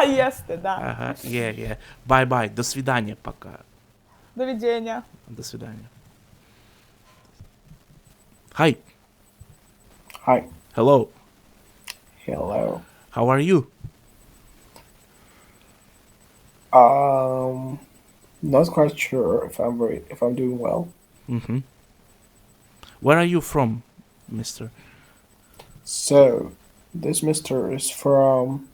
Jeste, da. Ага. Yeah. Yeah. Bye bye. До свидания. Пока. Doviđenja. До свидания. Hi. Hi. Hello. Hello. How are you? Not quite sure if I'm doing well. Mm-hmm. Where are you from, Mister? So, this mister is from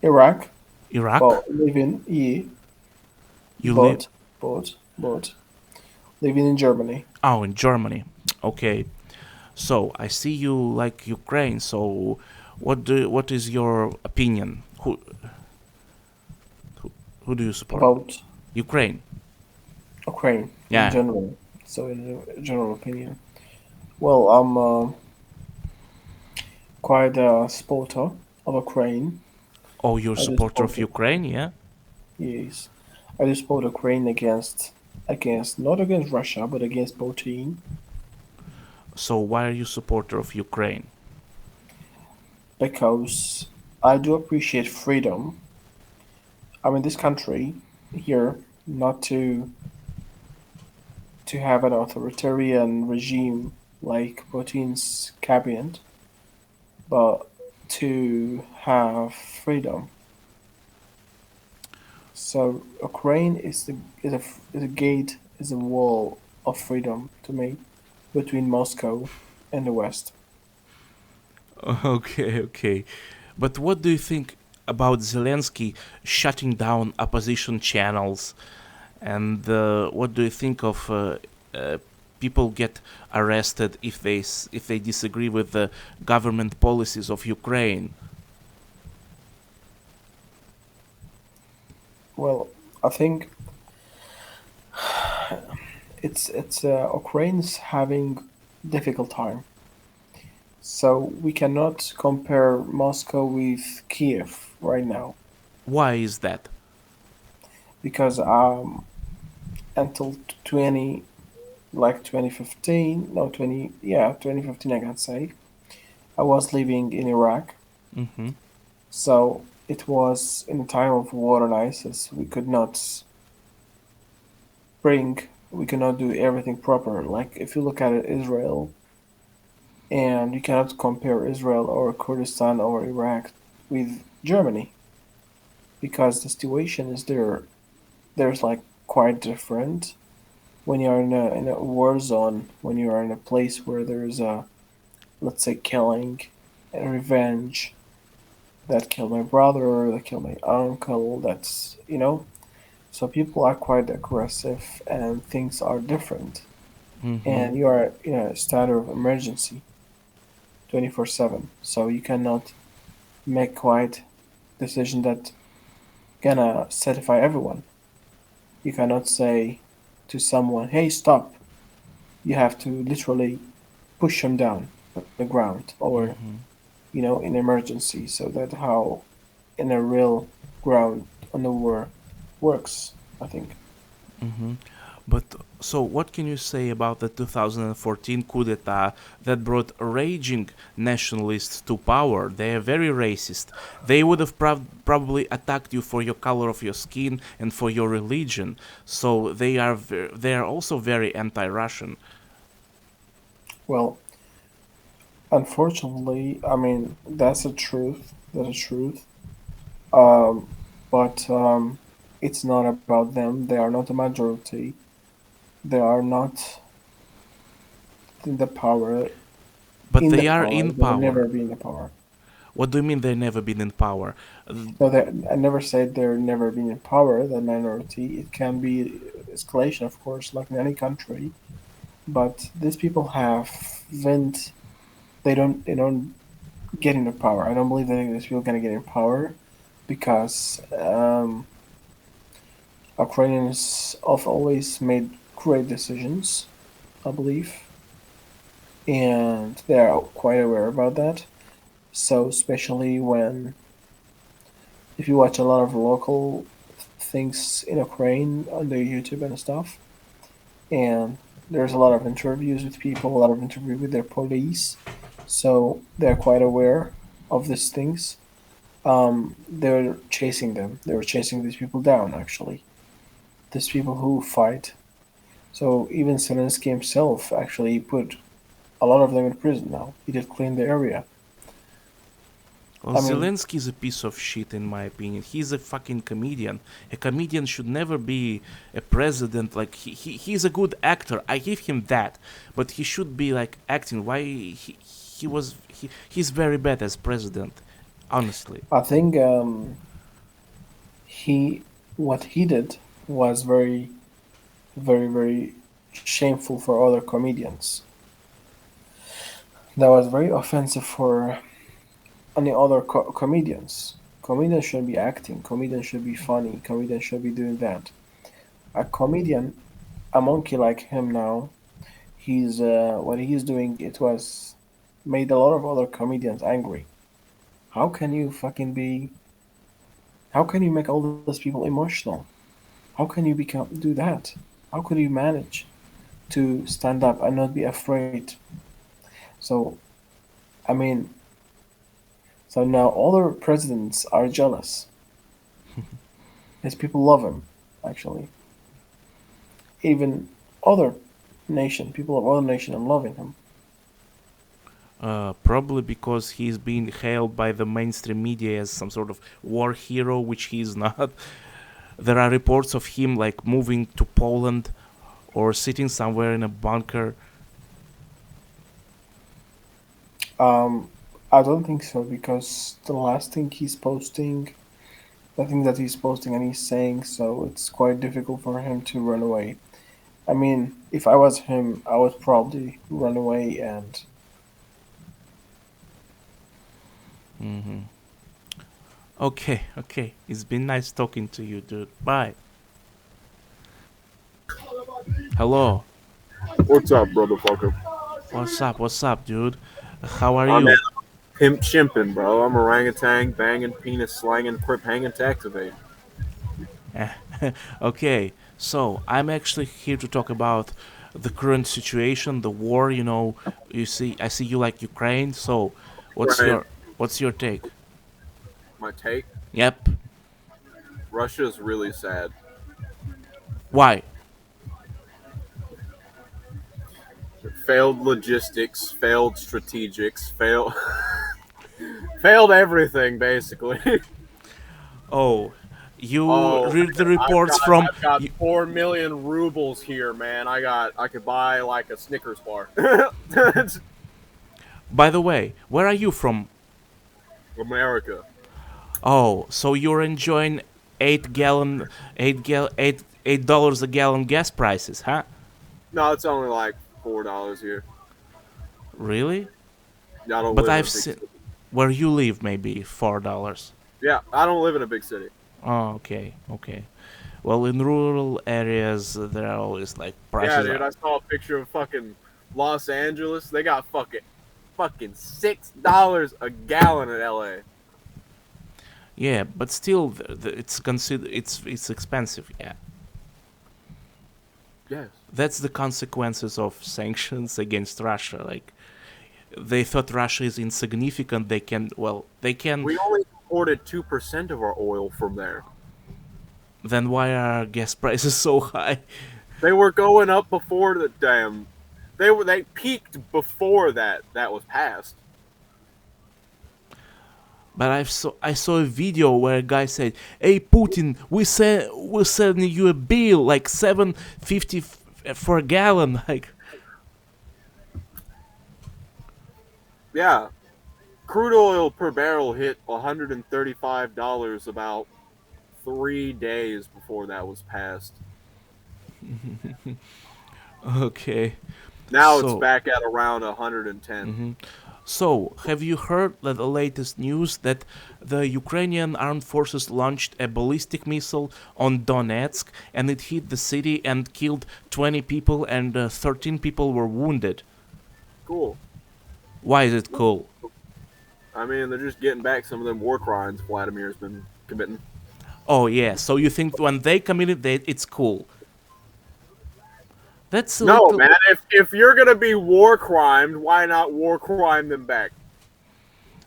Iraq, Iraq. but living You live. but living in Germany. Oh, in Germany. Okay. So I see you like Ukraine. So what is your opinion? Who do you support? About Ukraine. Ukraine in Yeah. general. So, in a general opinion, well, I'm quite a supporter of Ukraine. Oh, you're a I do supporter of support it. Ukraine, yeah? Yes, I do support Ukraine against not against Russia, but against Putin. So why are you supporter of Ukraine? Because I do appreciate freedom. I'm in this country here not to have an authoritarian regime like Putin's cabinet, but to have freedom. So Ukraine is a gate, is a wall of freedom to me between Moscow and the West. Okay, okay. But what do you think about Zelensky shutting down opposition channels And what do you think of uh, people get arrested if they disagree with the government policies of Ukraine? Well, I think it's Ukraine's having difficult time. So we cannot compare Moscow with Kiev right now Why is that? because until 20 like 2015 no 20 yeah 2015 I can say I was living in Iraq. Mm-hmm. So it was in a time of war and ISIS. We could not do everything proper. Like if you look at it, Israel, and you cannot compare Israel or Kurdistan or Iraq with Germany because the situation is there's like quite different when you're in a war zone, when you are in a place where there's a, let's say, killing and revenge, that killed my brother, that killed my uncle, that's, so people are quite aggressive and things are different. Mm-hmm. And you are in a state of emergency 24/7. So you cannot make quite decision that gonna satisfy everyone. You cannot say to someone, hey, stop. You have to literally push them down on the ground or, Mm-hmm. in emergency. So that how in a real ground on the war works, I think. Mm-hmm. But so, what can you say about the 2014 coup d'etat that brought raging nationalists to power? They are very racist. They would have probably attacked you for your color of your skin and for your religion. So they are also very anti-Russian. Well, unfortunately, I mean, that's the truth. That's the truth. Um, but it's not about them. They are not the majority. They are not in the power. But In the they are power, in they will never power. be in the power. What do you mean they've never been in power? No, I never said they're never been in power. The minority. It can be escalation, of course, like in any country. But these people haven't. They don't get into power. I don't believe that these people are gonna get in power because Ukrainians have always made great decisions, I believe, and they are quite aware about that. So, especially when if you watch a lot of local things in Ukraine on their YouTube and stuff, and there's a lot of interviews with people, a lot of interview with their police, so they're quite aware of these things. They're chasing them. They were chasing these people down, actually. These people who fight. So even Zelensky himself actually put a lot of them in prison now. He did clean the area. Well, I mean, Zelensky is a piece of shit, in my opinion. He's a fucking comedian. A comedian should never be a president. Like, he's a good actor. I give him that. But he should be, like, acting. Why? He's very bad as president, honestly. I think he what he did was very, very, very shameful for other comedians. That was very offensive for any other comedians. Comedians should be acting. Comedians should be funny. Comedians should be doing that. A comedian, a monkey like him now, he's what he's doing. It was made a lot of other comedians angry. How can you fucking be? How can you make all those people emotional? How can you do that? How could you manage to stand up and not be afraid? So I mean, so now other presidents are jealous. His people love him, actually. Even other people of other nation are loving him. Probably because he's being hailed by the mainstream media as some sort of war hero, which he is not. There are reports of him like moving to Poland or sitting somewhere in a bunker. I don't think so because the last thing he's posting the things that he's posting and he's saying, so it's quite difficult for him to run away. I mean, if I was him, I would probably run away and Okay, okay. It's been nice talking to you, dude. Bye. Hello. What's up, brother fucker? What's up, dude? How are I'm you? pimp chimping, bro. I'm orangutan, banging, penis slanging, crip hanging, taxivate. Okay, so I'm actually here to talk about the current situation, the war. I see you like Ukraine. So, what's Right. your take? My take: Yep. Russia's really sad. Why? Failed logistics, failed strategics, failed everything basically. Oh, you Oh, read the man, reports from. I've got 4 million rubles here, man. I could buy like a Snickers bar. By the way, where are you from? America. Oh, so you're enjoying $8 a gallon gas prices, huh? No, it's only like $4 here. Really? I don't But live in I've a big seen city. where you live, maybe $4. Yeah, I don't live in a big city. Oh, okay, okay. Well, in rural areas, there are always like Yeah, prices. dude, I saw a picture of fucking Los Angeles. They got fucking $6 a gallon in LA. Yeah, but still, it's expensive. Yeah, Yes. that's the consequences of sanctions against Russia. Like they thought Russia is insignificant. They can. We only imported 2% of our oil from there. Then why are gas prices so high? They were going up before the damn. They peaked before that was passed. But I saw a video where a guy said, "Hey Putin, we're sending you a bill like $7.50 for a gallon." Like, Yeah, crude oil per barrel hit $135 about 3 days before that was passed. okay. Now it's So, back at around 110. So, have you heard the latest news that the Ukrainian armed forces launched a ballistic missile on Donetsk and it hit the city and killed 20 people and 13 people were wounded? Cool. Why is it cool? I mean, they're just getting back some of them war crimes Vladimir's been committing. Oh yeah, so you think when they committed that it's cool? That's a No, little... man. If you're gonna be war crimed, why not war crime them back?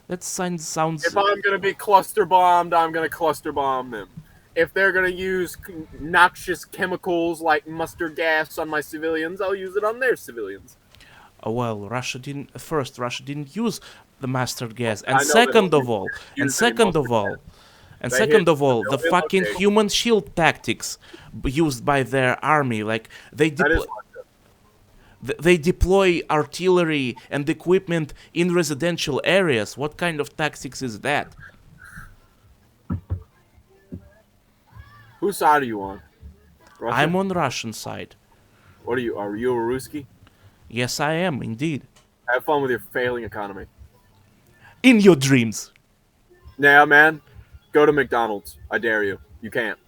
That sounds... If I'm gonna be cluster bombed, I'm gonna cluster bomb them. If they're gonna use noxious chemicals like mustard gas on my civilians, I'll use it on their civilians. well, Russia didn't use the mustard gas, I and know they second don't of all, use any mustard gas. They hit the civilian fucking locations. human shield tactics used by their army, like That is they deploy artillery and equipment in residential areas. What kind of tactics is that? Whose side are you on? Russia? I'm on Russian side. What are you? Are you a Ruski? Yes, I am indeed. Have fun with your failing economy. In your dreams. Nah, man. Go to McDonald's. I dare you. You can't.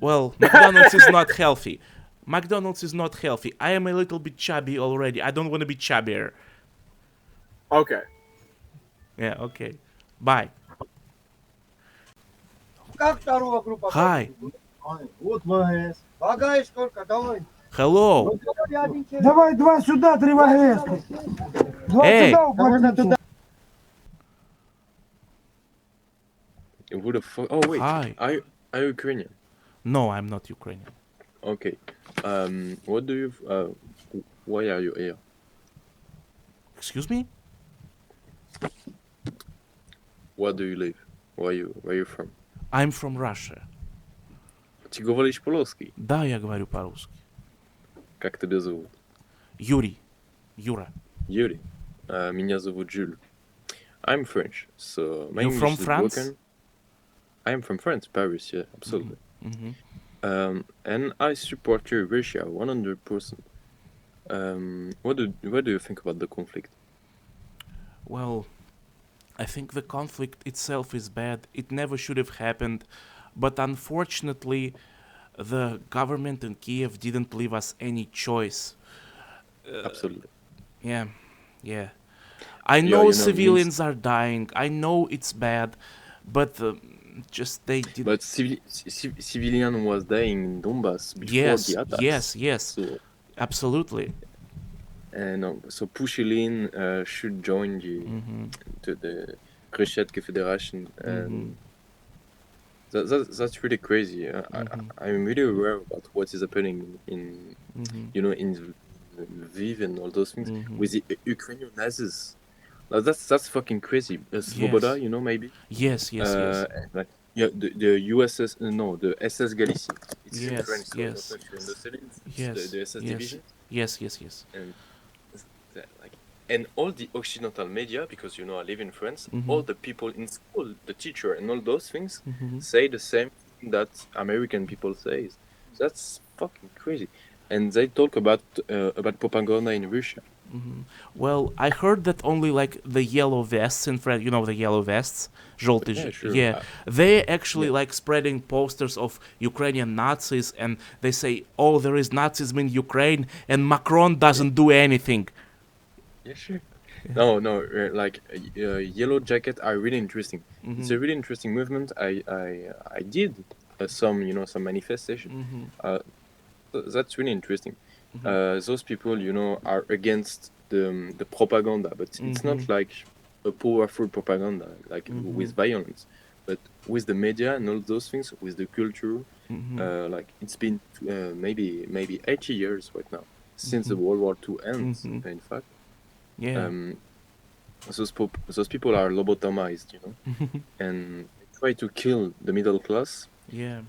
Well, McDonald's is not healthy. McDonald's is not healthy. I am a little bit chubby already. I don't want to be chubbier. Okay. Yeah, okay. Bye. Как второго группа? Hi. Вот ВГС. ВГС сколько? Давай. Hello. Давай два сюда, три ВГС. Два Эй. сюда, уплотните. Who the fuck? Oh wait, Hi. are you Ukrainian? No, I'm not Ukrainian. Okay. What do you? Why are you here? Excuse me? What do you live? Where you from? I'm from Russia. Ты говоришь по-русски? Да, я говорю по-русски. Как тебя зовут? Юрий. Юра. Юрий. Меня зовут Jules. I'm French, so my You English from is France? broken. I am from France, Paris. Yeah, absolutely. Mm-hmm. And I support Russia 100%. What do you think about the conflict? Well, I think the conflict itself is bad. It never should have happened, but unfortunately, the government in Kiev didn't leave us any choice. Absolutely. Yeah, yeah. I Yeah, know Minsk. civilians are dying. I know it's bad, but just they did. But civilian was dying in Donbass before the Yes, attacks. yes, yes. So Absolutely. and so Pushilin should join Mm-hmm. the Russian Federation, Mm-hmm. and that's really crazy. Mm-hmm. I'm really aware about what is happening in Mm-hmm. in Lviv and all those things Mm-hmm. with the Ukrainian Nazis. That's fucking crazy. Svoboda, Yes. maybe. Yes, yes, yes. Like yeah, the USS no, the SS Galicia. It's in Yes, French, so I don't yes. know if you understand it. It's Yes, the SS yes, division, yes, yes, yes. and like and all the Occidental media, because I live in France. Mm-hmm. All the people in school, the teacher, and all those things Mm-hmm. say the same thing that American people say. That's fucking crazy, and they talk about propaganda in Russia. Mm-hmm. Well, I heard that only like the yellow vests in France, the yellow vests, желтые, Yeah, sure. yeah, they actually Yeah. like spreading posters of Ukrainian Nazis, and they say, "Oh, there is Nazism in Ukraine, and Macron doesn't do anything." Yeah, sure. No, like Yellow Jacket are really interesting. It's a Mm-hmm. really interesting movement. I did some manifestation. Mm-hmm. That's really interesting. Mm-hmm. Those people, are against the propaganda, but it's not Mm-hmm. like a powerful propaganda, like Mm-hmm. with violence, but with the media and all those things, with the culture. Mm-hmm. Like it's been maybe 80 years right now since the Mm-hmm. World War II ends. Mm-hmm. In fact. Yeah. Those people are lobotomized, and they try to kill the middle class, Yeah.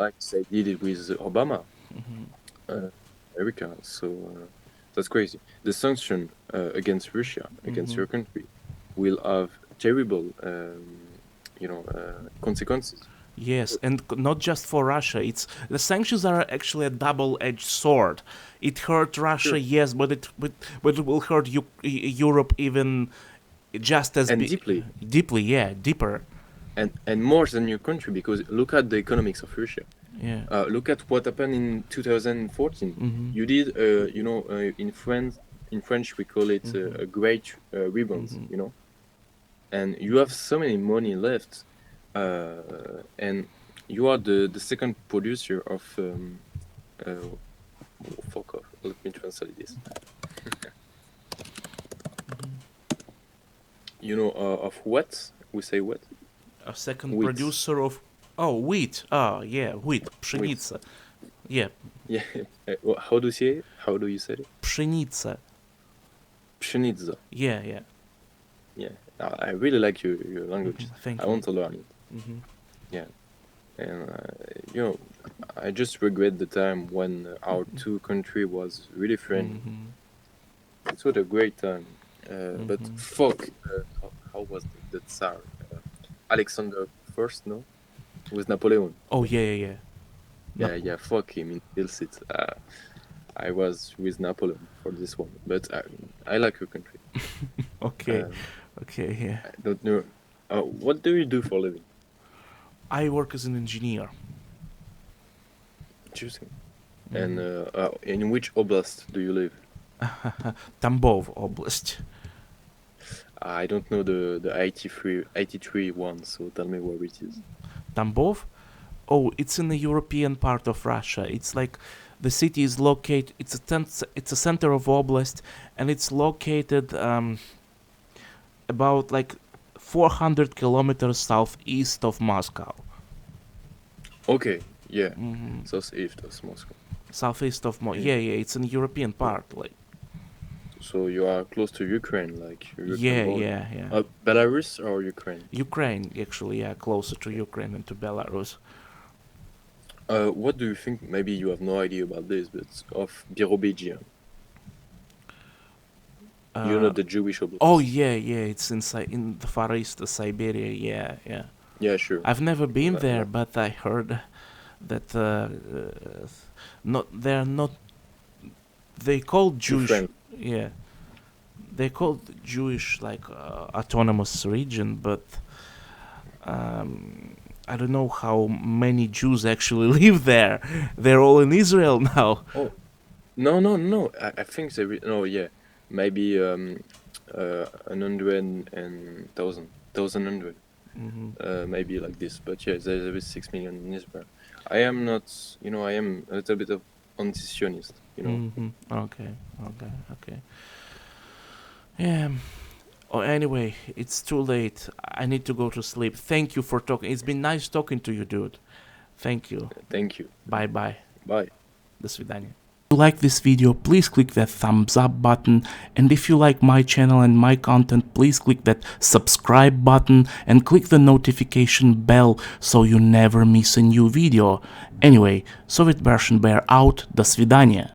like they did it with Obama, Mm-hmm. America. So that's crazy. The sanction against Russia, against Mm-hmm. your country, will have terrible, consequences. Yes, and not just for Russia. It's the sanctions are actually a double-edged sword. It hurt Russia, Sure. yes, but it will hurt Europe even just as And deeply, deeply, yeah, deeper. and more than your country, because look at the economics of Russia. Yeah. Look at what happened in 2014. Mm-hmm. You did, in French we call it a great rebound, and you have so many money left, and you are the second producer of. Fuck off. Let me translate this. Of what? We say what? A second Wheat. producer of wheat. Oh yeah, wheat, pшеница. Yeah, Yeah. How do you say it? How do you say it? pшеница. Pshenitza. Yeah, yeah. Yeah. I really like your language. Thank I you. want to learn it. Mm-hmm. Yeah. And I just regret the time when our two country was really friendly. Mm-hmm. It was a great time. But Mhm. fuck, how was the Tsar? Alexander First, no? With Napoleon. Oh yeah, yeah, yeah. Yeah, fuck him in Tilsit. I was with Napoleon for this one, but I like your country. Okay, Um, okay, yeah. I don't know. What do you do for a living? I work as an engineer. Interesting. And in which oblast do you live? Tambov Oblast. I don't know the 83 one, so tell me where it is. Tambov? Oh, it's in the European part of Russia. It's like the city is located. It's a center of oblast, and it's located about like 400 kilometers southeast of Moscow. Okay, yeah. Hmm. Southeast of Moscow. Southeast of Mm. Yeah, it's in the European part. Like So you are close to Ukraine, like Ukraine yeah, border. yeah. Belarus or Ukraine? Ukraine actually, yeah, closer to Ukraine than to Belarus. What do you think? Maybe you have no idea about this, but of Birobidzhan. You know the Jewish oblast. Oh yeah, it's in the far east of Siberia. Yeah. Yeah, sure. I've never been But there, not but I heard that they're not. They call too Jewish, friendly. yeah. They call Jewish like autonomous region, but I don't know how many Jews actually live there. They're all in Israel now. Oh, no. I think no, yeah, maybe 100 maybe like this. But yeah, there is 6 million in Israel. I am not, I am a little bit of anti-Zionist, Okay. Yeah. Oh, anyway, it's too late. I need to go to sleep. Thank you for talking. It's been nice talking to you, dude. Thank you. Thank you. Bye bye. Bye. До свидания. If you like this video, please click that thumbs up button, and if you like my channel and my content, please click that subscribe button and click the notification bell so you never miss a new video. Anyway, Soviet Version Bear out. До свидания.